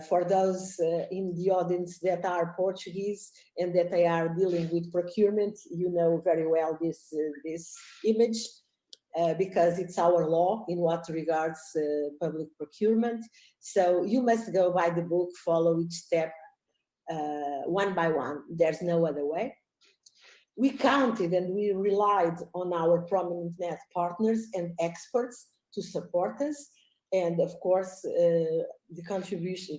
Speaker 5: For those in the audience that are Portuguese and that they are dealing with procurement, you know very well this image because it's our law in what regards public procurement. So you must go by the book, follow each step one by one. There's no other way. We counted and we relied on our prominent net partners and experts to support us. And of course, the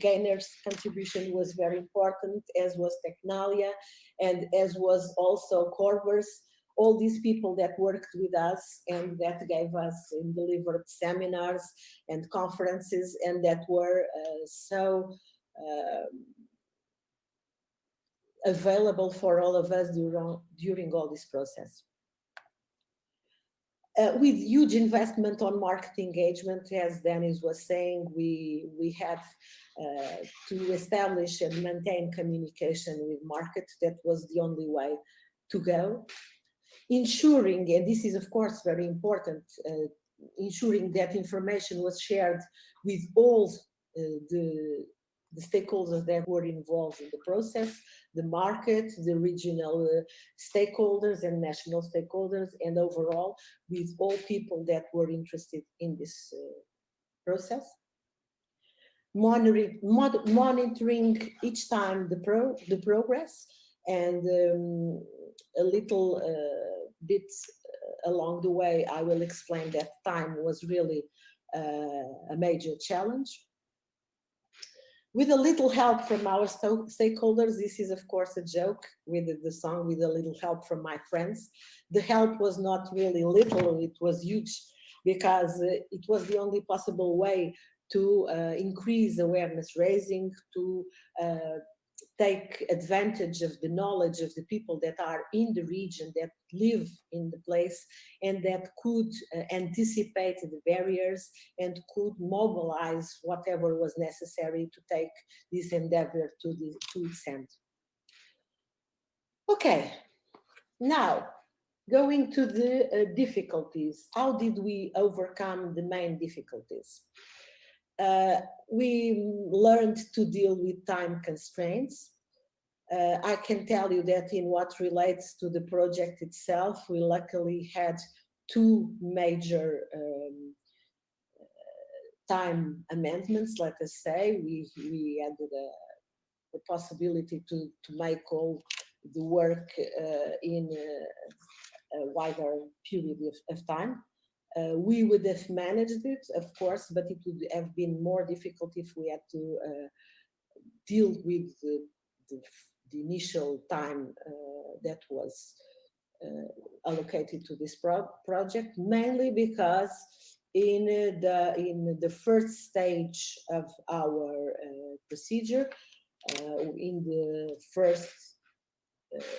Speaker 5: Gainer's contribution was very important, as was Technalia, and as was also Corvus, all these people that worked with us and that gave us and delivered seminars and conferences and that were so available for all of us during all this process. With huge investment on market engagement, as Dennis was saying, we had to establish and maintain communication with markets. That was the only way to go. Ensuring, and this is of course very important, ensuring that information was shared with all the stakeholders that were involved in the process, the market, the regional stakeholders and national stakeholders, and overall with all people that were interested in this process. monitoring each time the progress, and a little bit along the way I will explain that time was really a major challenge. With a little help from our stakeholders, this is of course a joke with the song, with a little help from my friends. The help was not really little, it was huge, because it was the only possible way to increase awareness raising, to take advantage of the knowledge of the people that are in the region, that live in the place, and that could anticipate the barriers and could mobilize whatever was necessary to take this endeavor to its end. Okay, now going to the difficulties. How did we overcome the main difficulties? We learned to deal with time constraints. I can tell you that in what relates to the project itself, we luckily had two major time amendments, let us say. We had the possibility to make all the work in a wider period of time. We would have managed it, of course, but it would have been more difficult if we had to deal with the initial time that was allocated to this project, mainly because in the first stage of our procedure, in the first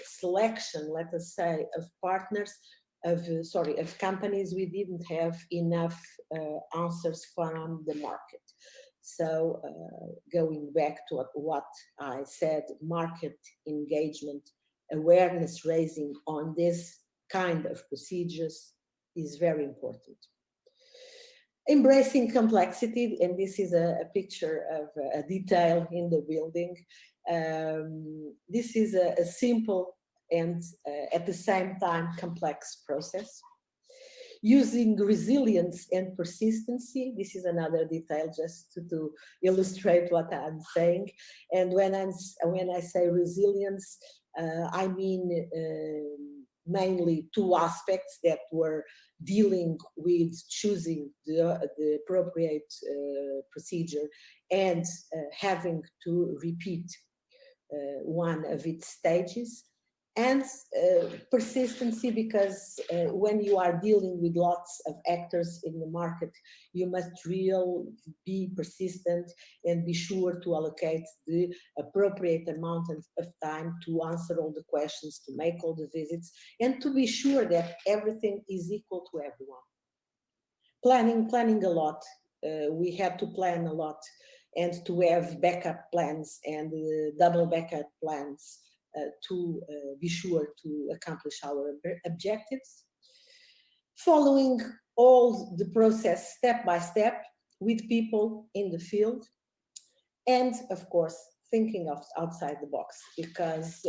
Speaker 5: selection, let us say, of partners, of companies, we didn't have enough answers from the market. So going back to what I said, market engagement, awareness raising on this kind of procedures is very important. Embracing complexity, and this is a picture of a detail in the building. This is a simple and at the same time complex process. Using resilience and persistency, this is another detail just to illustrate what I'm saying. And when I say resilience, I mean mainly two aspects that were dealing with choosing the appropriate procedure and having to repeat one of its stages, and persistency, because when you are dealing with lots of actors in the market, you must really be persistent and be sure to allocate the appropriate amount of time to answer all the questions, to make all the visits, and to be sure that everything is equal to everyone. Planning a lot. We had to plan a lot, and to have backup plans and double backup plans to be sure to accomplish our objectives. Following all the process step by step with people in the field, and of course thinking of outside the box, because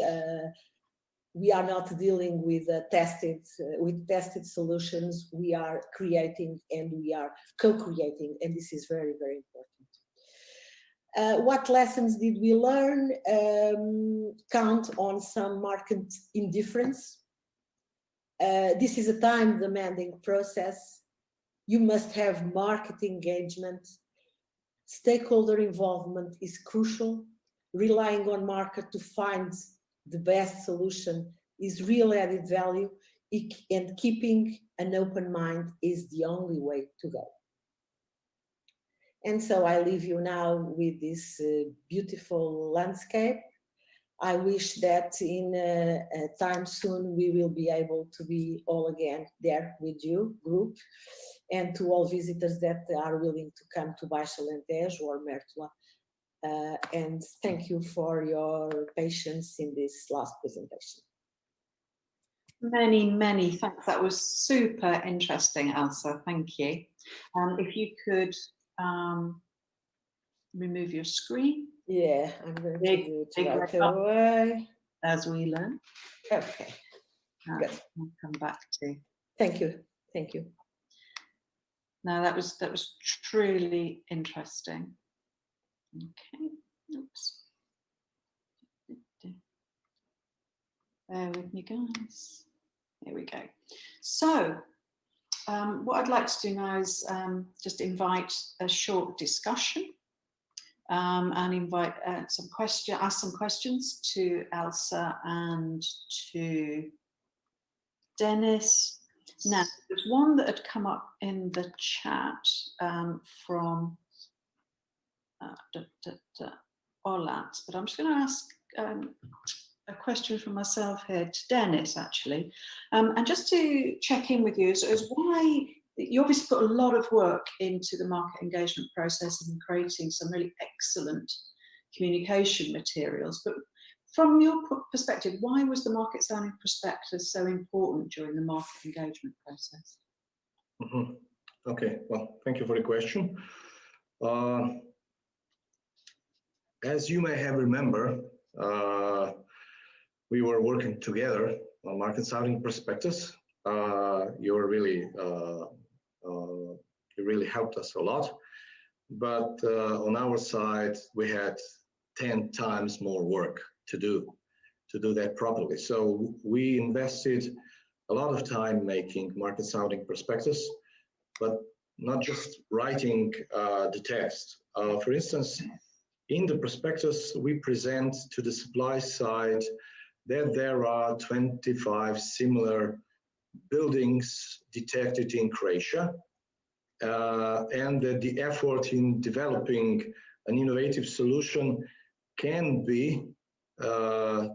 Speaker 5: we are not dealing with tested solutions. We are creating and we are co-creating, and this is very, very important. What lessons did we learn? Count on some market indifference. This is a time-demanding process. You must have market engagement. Stakeholder involvement is crucial. Relying on market to find the best solution is real added value, and keeping an open mind is the only way to go. And so I leave you now with this beautiful landscape. I wish that in a time soon we will be able to be all again there with you, group, and to all visitors that are willing to come to Baixo Alentejo or Mértola. And thank you for your patience in this last presentation.
Speaker 3: Many, many thanks. That was super interesting, Elsa. Thank you. If you could remove your screen.
Speaker 5: Yeah, I'm going to do it right away.
Speaker 3: As we learn.
Speaker 5: Okay, good.
Speaker 3: We'll come back to.
Speaker 5: Thank you. Thank you.
Speaker 3: No, that was truly interesting. Okay, oops. Bear with me, guys. Here we go. So, what I'd like to do now is just invite a short discussion and invite ask some questions to Elsa and to Dennis. Now, there's one that had come up in the chat from Olat, but I'm just going to ask a question from myself here to Dennis, actually, and just to check in with you is why you obviously put a lot of work into the market engagement process and creating some really excellent communication materials, but from your perspective, why was the market sounding prospectus so important during the market engagement process?
Speaker 4: Mm-hmm. Okay, well, thank you for the question. As you may have remember, we were working together on market sounding prospectus. You really helped us a lot. But on our side, we had 10 times more work to do that properly. So we invested a lot of time making market sounding prospectus, but not just writing the text. For instance, in the prospectus, we present to the supply side that there are 25 similar buildings detected in Croatia, and that the effort in developing an innovative solution can be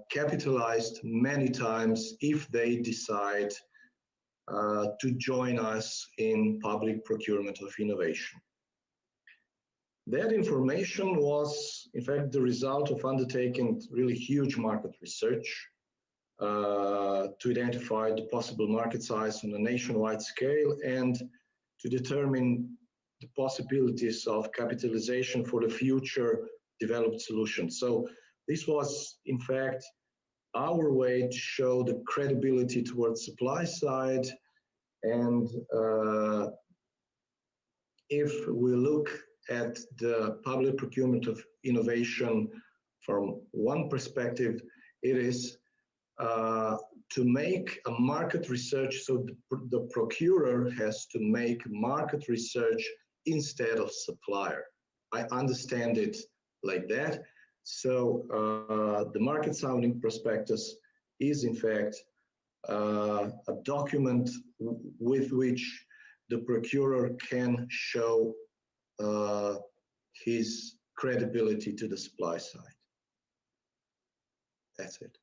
Speaker 4: capitalized many times if they decide to join us in public procurement of innovation. That information was, in fact, the result of undertaking really huge market research to identify the possible market size on a nationwide scale and to determine the possibilities of capitalization for the future developed solutions. So this was, in fact, our way to show the credibility towards supply side. And if we look at the public procurement of innovation from one perspective, it is to make a market research, so the procurer has to make market research instead of supplier. I understand it like that. So the market sounding prospectus is in fact a document with which the procurer can show his credibility to the supply side. That's it.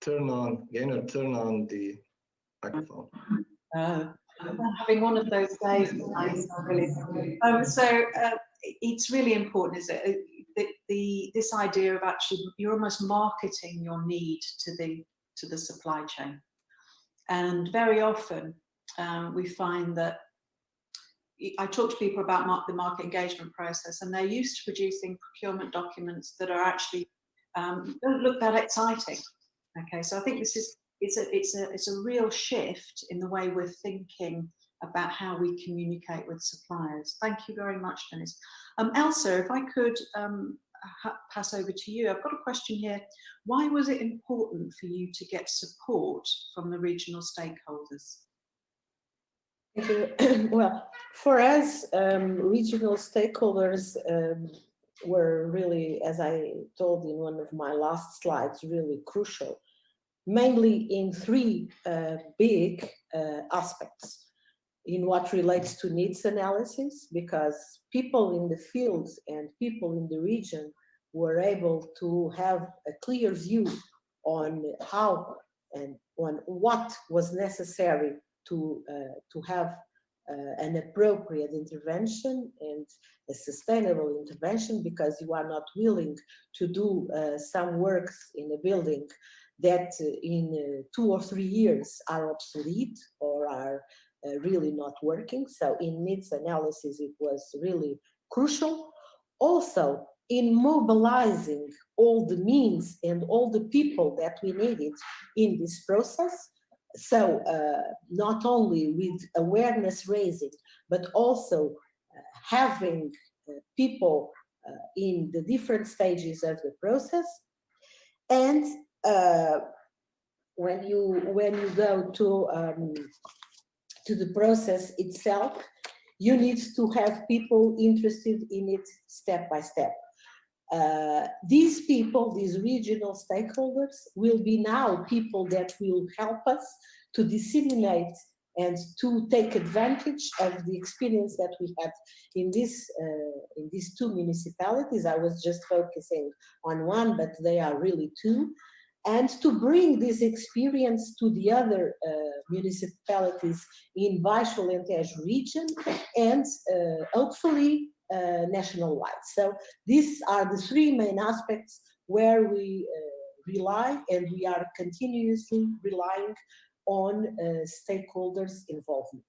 Speaker 4: Turn on the microphone.
Speaker 3: I'm having one of those days. It's really important, is it? This idea of actually you're almost marketing your need to the supply chain, and very often we find that I talk to people about the market engagement process, and they're used to producing procurement documents that are actually don't look that exciting. Okay, so I think this is it's a real shift in the way we're thinking about how we communicate with suppliers. Thank you very much, Dennis. Elsa, if I could pass over to you. I've got a question here. Why was it important for you to get support from the regional stakeholders?
Speaker 5: Thank you. Well, for us, regional stakeholders were really, as I told in one of my last slides, really crucial, mainly in three big aspects. In what relates to needs analysis, because people in the field and people in the region were able to have a clear view on how and on what was necessary to have an appropriate intervention and a sustainable intervention, because you are not willing to do some works in a building that in 2 or 3 years are obsolete or are really not working. So in needs analysis, it was really crucial. Also, in mobilizing all the means and all the people that we needed in this process, So not only with awareness raising, but also having people in the different stages of the process. And when you go to the process itself, you need to have people interested in it step by step. These people, these regional stakeholders, will be now people that will help us to disseminate and to take advantage of the experience that we had in these two municipalities. I was just focusing on one, but they are really two. And to bring this experience to the other municipalities in Baixo Alentejo region and hopefully national-wide. So these are the three main aspects where we rely, and we are continuously relying on stakeholders' involvement.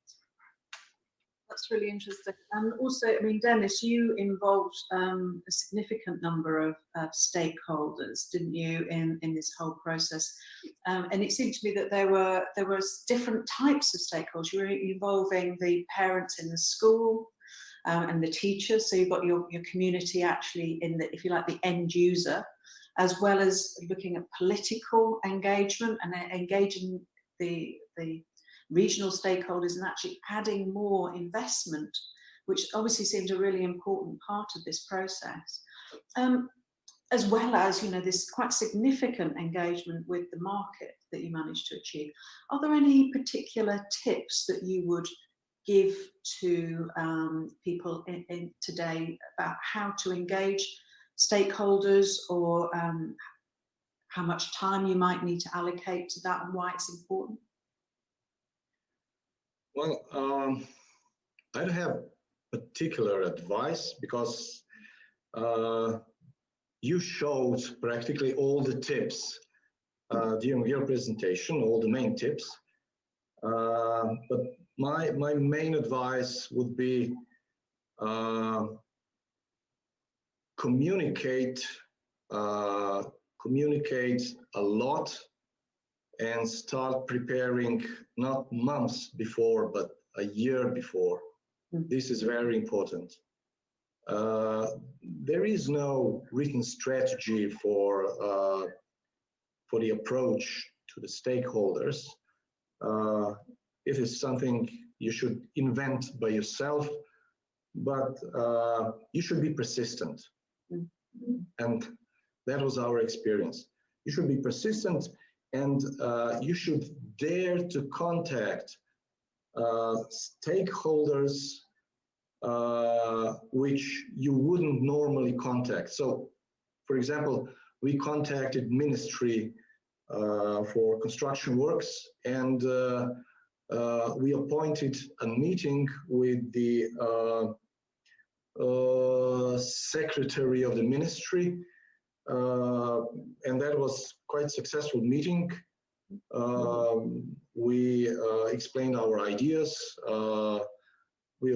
Speaker 3: That's really interesting. And also, I mean, Dennis, you involved a significant number of stakeholders, didn't you, in this whole process? And it seemed to me that there were different types of stakeholders. You were involving the parents in the school and the teachers. So you've got your community actually in the, if you like, the end user, as well as looking at political engagement and engaging the regional stakeholders and actually adding more investment, which obviously seems a really important part of this process, as well as, you know, this quite significant engagement with the market that you managed to achieve. Are there any particular tips that you would give to people in today about how to engage stakeholders, or how much time you might need to allocate to that and why it's important?
Speaker 4: Well, I don't have particular advice because you showed practically all the tips during your presentation, all the main tips. But my main advice would be communicate a lot and start preparing not months before, but a year before. This is very important. There is no written strategy for the approach to the stakeholders. It is something you should invent by yourself, but you should be persistent. And that was our experience. You should be persistent, and you should dare to contact stakeholders which you wouldn't normally contact. So, for example, we contacted Ministry for Construction Works, and we appointed a meeting with the secretary of the ministry, and that was quite a successful meeting. We explained our ideas. We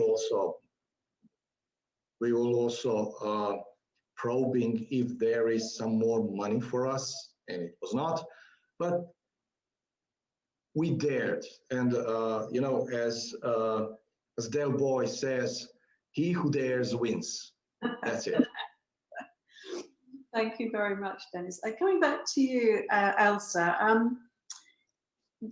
Speaker 4: will also probing if there is some more money for us, and it was not, but we dared. And you know, as Del Boy says, "He who dares wins." That's it.
Speaker 3: Thank you very much, Dennis. Coming back to you, Elsa,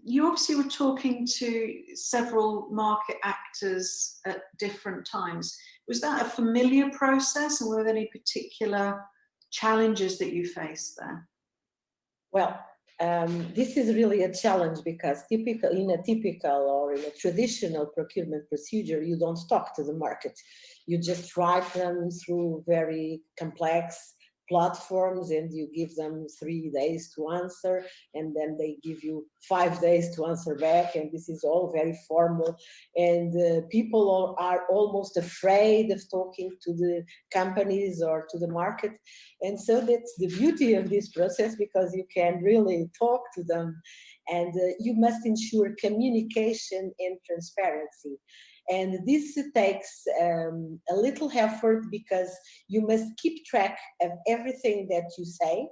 Speaker 3: you obviously were talking to several market actors at different times. Was that a familiar process, and were there any particular challenges that you faced there?
Speaker 5: Well, this is really a challenge because in a typical or in a traditional procurement procedure, you don't talk to the market. You just write them through very complex platforms, and you give them 3 days to answer, and then they give you 5 days to answer back, and this is all very formal, and people are almost afraid of talking to the companies or to the market. And so that's the beauty of this process, because you can really talk to them, and you must ensure communication and transparency. And this takes a little effort, because you must keep track of everything that you say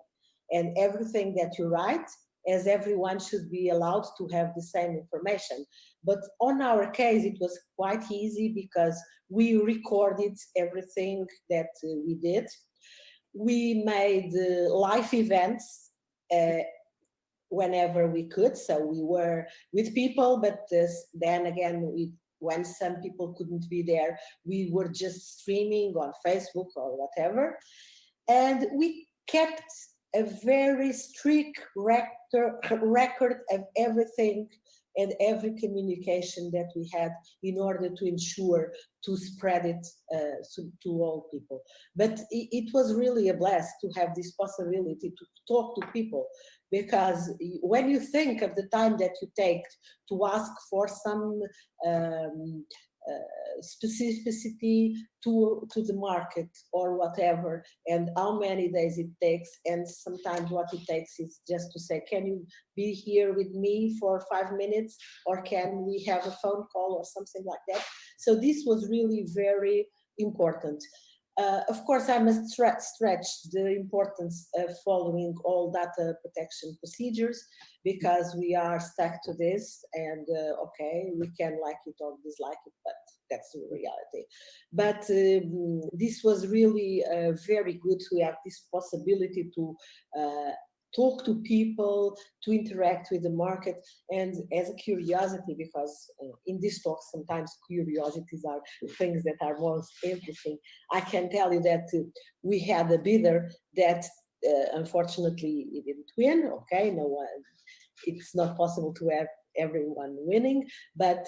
Speaker 5: and everything that you write, as everyone should be allowed to have the same information. But on our case, it was quite easy because we recorded everything that we did. We made live events whenever we could. So we were with people, but then again, when some people couldn't be there, we were just streaming on Facebook or whatever. And we kept a very strict record of everything and every communication that we had in order to ensure to spread it to all people. But it was really a blast to have this possibility to talk to people, because when you think of the time that you take to ask for some specificity to the market or whatever, and how many days it takes, and sometimes what it takes is just to say, can you be here with me for 5 minutes, or can we have a phone call or something like that. So this was really very important. Of course, I must stretch the importance of following all data protection procedures, because we are stuck to this, and okay, we can like it or dislike it, but that's the reality. But this was really very good to have this possibility to talk to people, to interact with the market, and as a curiosity, because in this talk sometimes curiosities are things that are most interesting. I can tell you that we had a bidder that unfortunately he didn't win. Okay, no one, it's not possible to have everyone winning, but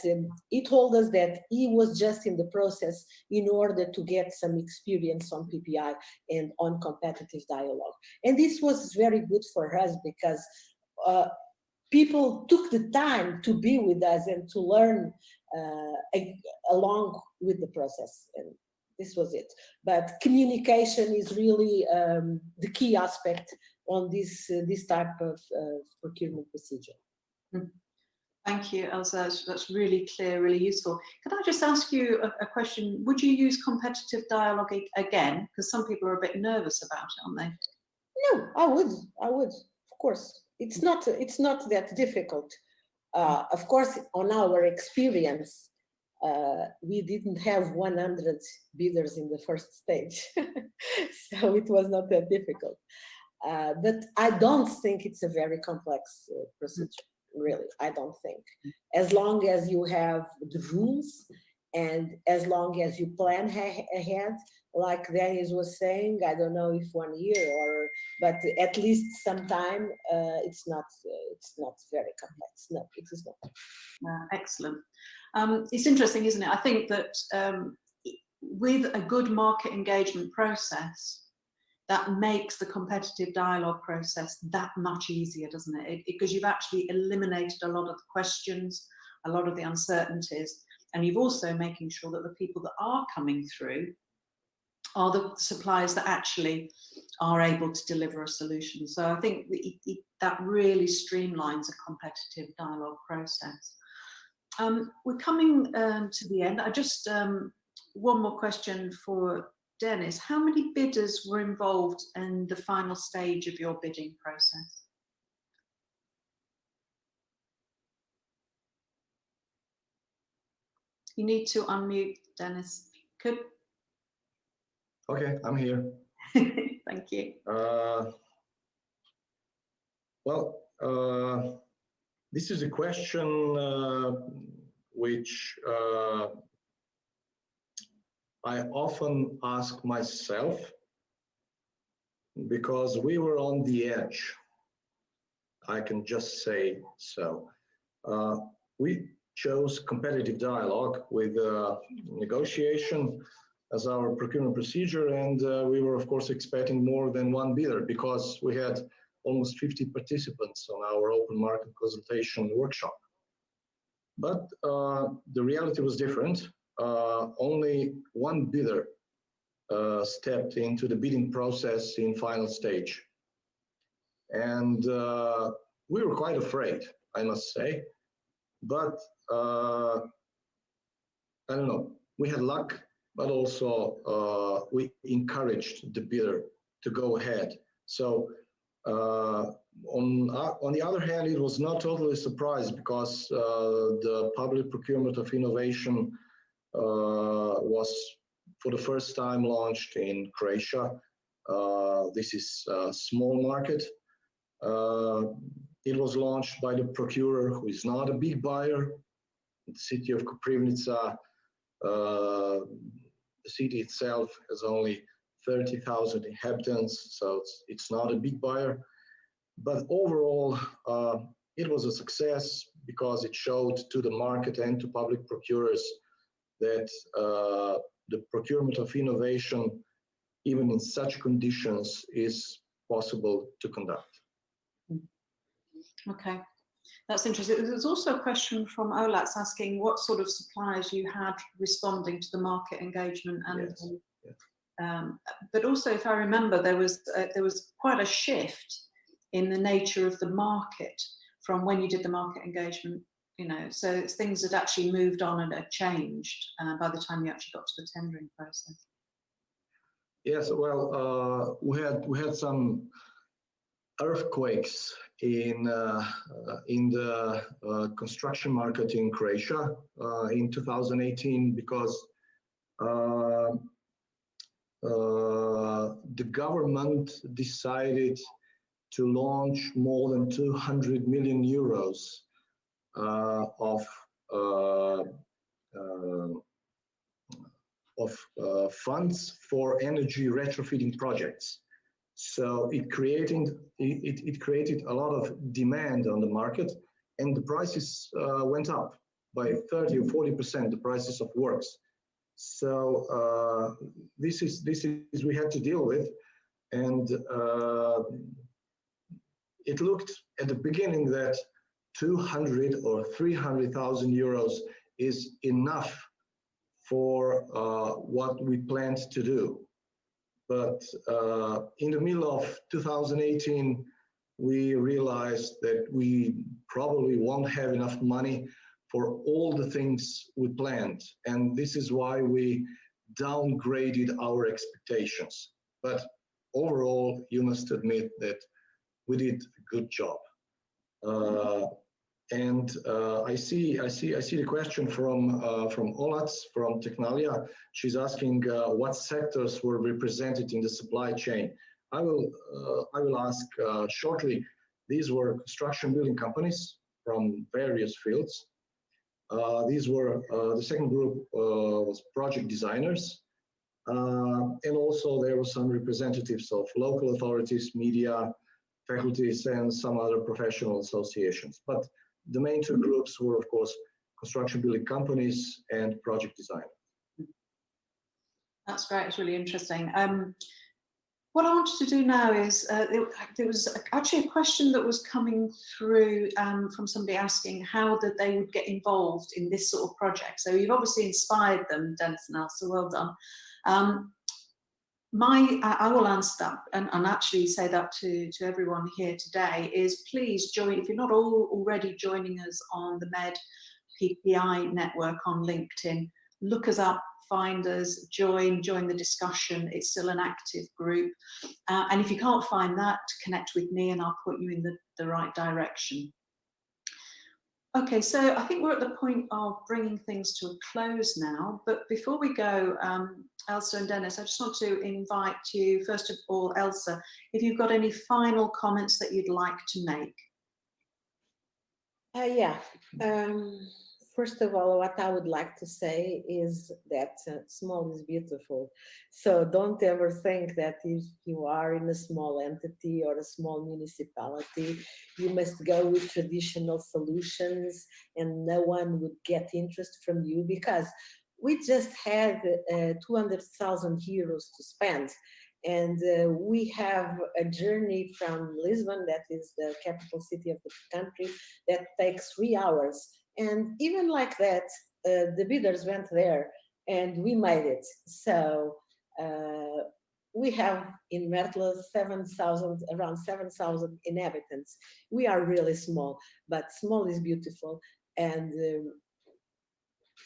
Speaker 5: he told us that he was just in the process in order to get some experience on PPI and on competitive dialogue. And this was very good for us, because people took the time to be with us and to learn along with the process. And this was it. But communication is really the key aspect on this type of procurement procedure.
Speaker 3: Thank you, Elsa. That's really clear, really useful. Could I just ask you a question? Would you use competitive dialogue again? Because some people are a bit nervous about it, aren't they?
Speaker 5: No, I would, of course. It's not that difficult. Of course, on our experience, we didn't have 100 bidders in the first stage, so it was not that difficult. But I don't think it's a very complex procedure. Really, I don't think. As long as you have the rules, and as long as you plan ahead, like Dennis was saying, I don't know if 1 year or, but at least some time, it's not very complex. No, it is not.
Speaker 3: Excellent. It's interesting, isn't it? I think that with a good market engagement process, that makes the competitive dialogue process that much easier, doesn't it? Because you've actually eliminated a lot of the questions, a lot of the uncertainties, and you've also making sure that the people that are coming through are the suppliers that actually are able to deliver a solution. So I think that really streamlines a competitive dialogue process. We're coming to the end. I just, one more question for Dennis. How many bidders were involved in the final stage of your bidding process? You need to unmute, Dennis. Could.
Speaker 4: Okay, I'm here.
Speaker 3: Thank you.
Speaker 4: This is a question which I often ask myself, because we were on the edge. I can just say so. We chose competitive dialogue with negotiation as our procurement procedure, and we were of course expecting more than one bidder, because we had almost 50 participants on our open market consultation workshop. But the reality was different. Only one bidder stepped into the bidding process in final stage. And we were quite afraid, I must say. But I don't know, we had luck, but also we encouraged the bidder to go ahead. So on the other hand, it was not totally a surprise because the public procurement of innovation was for the first time launched in Croatia. This is a small market. It was launched by the procurer, who is not a big buyer. The city of Koprivnica, the city itself has only 30,000 inhabitants, so it's not a big buyer. But overall, it was a success because it showed to the market and to public procurers that the procurement of innovation, even in such conditions, is possible to conduct.
Speaker 3: Okay, that's interesting. There's also a question from Olats asking what sort of suppliers you had responding to the market engagement, and
Speaker 4: Yes.
Speaker 3: but also, if I remember, there was quite a shift in the nature of the market from when you did the market engagement. You know, so things had actually moved on and had changed by the time you actually got to the tendering process.
Speaker 4: Yes, well, we had some earthquakes in the construction market in Croatia in 2018 because the government decided to launch more than 200 million euros of funds for energy retrofitting projects. So it created a lot of demand on the market, and the prices went up by 30 or 40%, the prices of works. So this is we had to deal with, and it looked at the beginning that 200 or 300,000 euros is enough for what we planned to do. But in the middle of 2018, we realized that we probably won't have enough money for all the things we planned. And this is why we downgraded our expectations. But overall, you must admit that we did a good job. I see the question from Olats from Technalia. She's asking what sectors were represented in the supply chain. I will ask shortly. These were construction building companies from various fields. These were the second group was project designers, and also there were some representatives of local authorities, media, faculties, and some other professional associations. But the main two groups were, of course, construction building companies and project designers.
Speaker 3: That's great. It's really interesting. What I wanted to do now is, there was actually a question that was coming through from somebody asking how that they would get involved in this sort of project. So you've obviously inspired them, Dennis and Elsa, well done. I will answer that and actually say that to everyone here today is please join, if you're not already joining us on the MED PPI network on LinkedIn, look us up, find us, join the discussion. It's still an active group. And if you can't find that, connect with me and I'll put you in the right direction. Okay, so I think we're at the point of bringing things to a close now. But before we go, Elsa and Dennis, I just want to invite you, first of all, Elsa, if you've got any final comments that you'd like to make.
Speaker 5: First of all, what I would like to say is that small is beautiful. So don't ever think that if you are in a small entity or a small municipality, you must go with traditional solutions and no one would get interest from you, because we just had 200,000 euros to spend. And we have a journey from Lisbon, that is the capital city of the country, that takes 3 hours. And even like that, the bidders went there and we made it. So we have in Mertla around 7,000 inhabitants. We are really small, but small is beautiful. And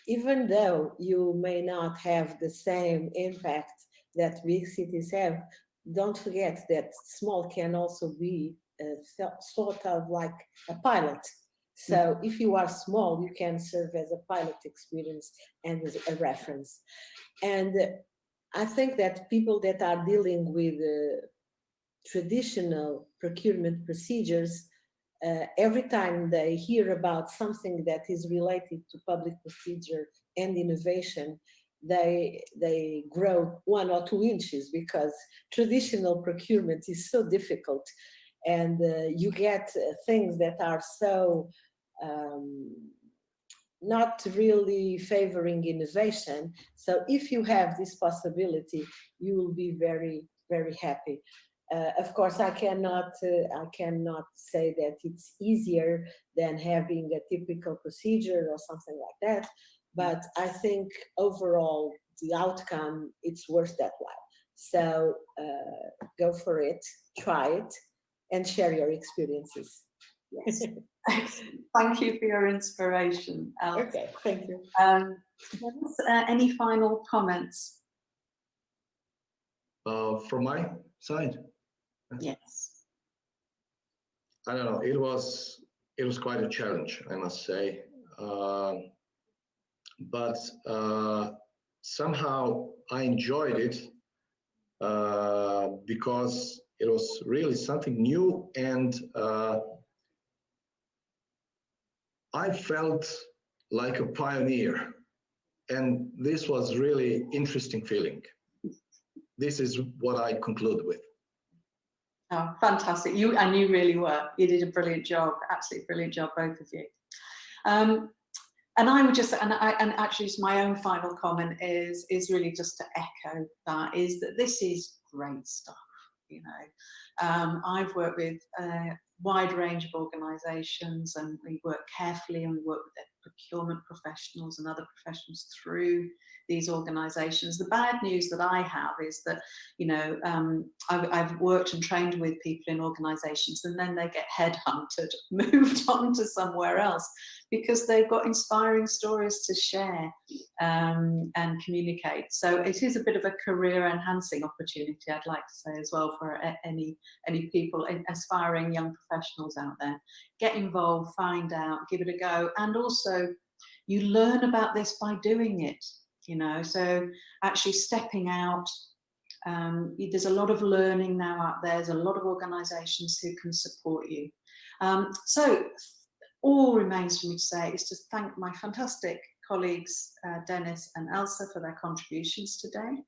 Speaker 5: even though you may not have the same impact that big cities have, don't forget that small can also be sort of like a pilot. So if you are small, you can serve as a pilot experience and as a reference. And I think that people that are dealing with traditional procurement procedures, every time they hear about something that is related to public procedure and innovation, they grow 1 or 2 inches, because traditional procurement is so difficult, and you get things that are so not really favoring innovation. So if you have this possibility, you will be very, very happy. Of course, I cannot say that it's easier than having a typical procedure or something like that, but I think overall the outcome, it's worth that while. So go for it, try it, and share your experiences.
Speaker 3: Yes. Thank you for your inspiration, Elsa.
Speaker 5: Okay, thank you.
Speaker 3: Any final comments?
Speaker 4: From my side,
Speaker 3: Yes.
Speaker 4: I don't know. It was quite a challenge, I must say, but somehow I enjoyed it because it was really something new, and I felt like a pioneer, and this was really interesting feeling. This is what I conclude with.
Speaker 3: Oh, fantastic. You really were. You did a brilliant job, absolutely brilliant job, both of you. And I would just, and actually my own final comment is really just to echo that, is that this is great stuff, you know. I've worked with a wide range of organisations, and we work carefully, and we work with their procurement professionals and other professionals through these organisations. The bad news that I have is that, you know, I've worked and trained with people in organisations, and then they get headhunted, moved on to somewhere else, because they've got inspiring stories to share and communicate. So it is a bit of a career enhancing opportunity, I'd like to say as well, for any people, aspiring young professionals out there. Get involved, find out, give it a go, and also you learn about this by doing it, you know. So actually stepping out, there's a lot of learning now out there. There's a lot of organisations who can support you. So all remains for me to say is to thank my fantastic colleagues, Dennis and Elsa, for their contributions today,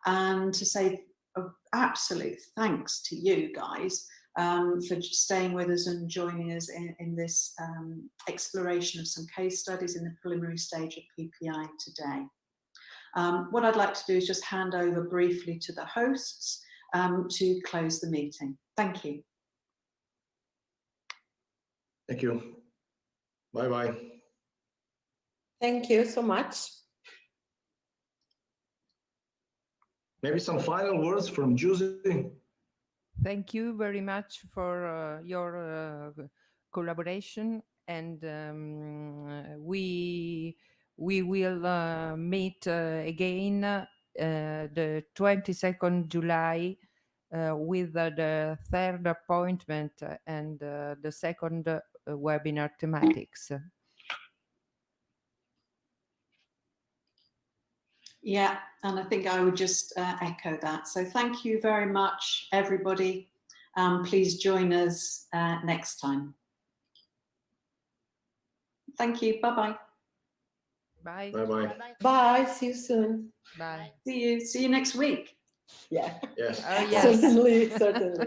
Speaker 3: and to say absolute thanks to you guys for staying with us and joining us in this exploration of some case studies in the preliminary stage of PPI today. What I'd like to do is just hand over briefly to the hosts to close the meeting. Thank you.
Speaker 4: Thank you. Bye-bye.
Speaker 5: Thank you so much.
Speaker 4: Maybe some final words from Giuseppe.
Speaker 1: Thank you very much for your collaboration, and we will meet again the 22nd July with the third appointment and the second webinar thematics.
Speaker 3: Yeah, and I think I would just echo that. So thank you very much, everybody. Please join us next time. Thank you. Bye-bye.
Speaker 1: Bye.
Speaker 4: Bye-bye.
Speaker 5: Bye. See you soon.
Speaker 1: Bye.
Speaker 3: See you next week.
Speaker 5: Yeah.
Speaker 4: Yes.
Speaker 1: Oh, yes.
Speaker 5: Certainly, certainly.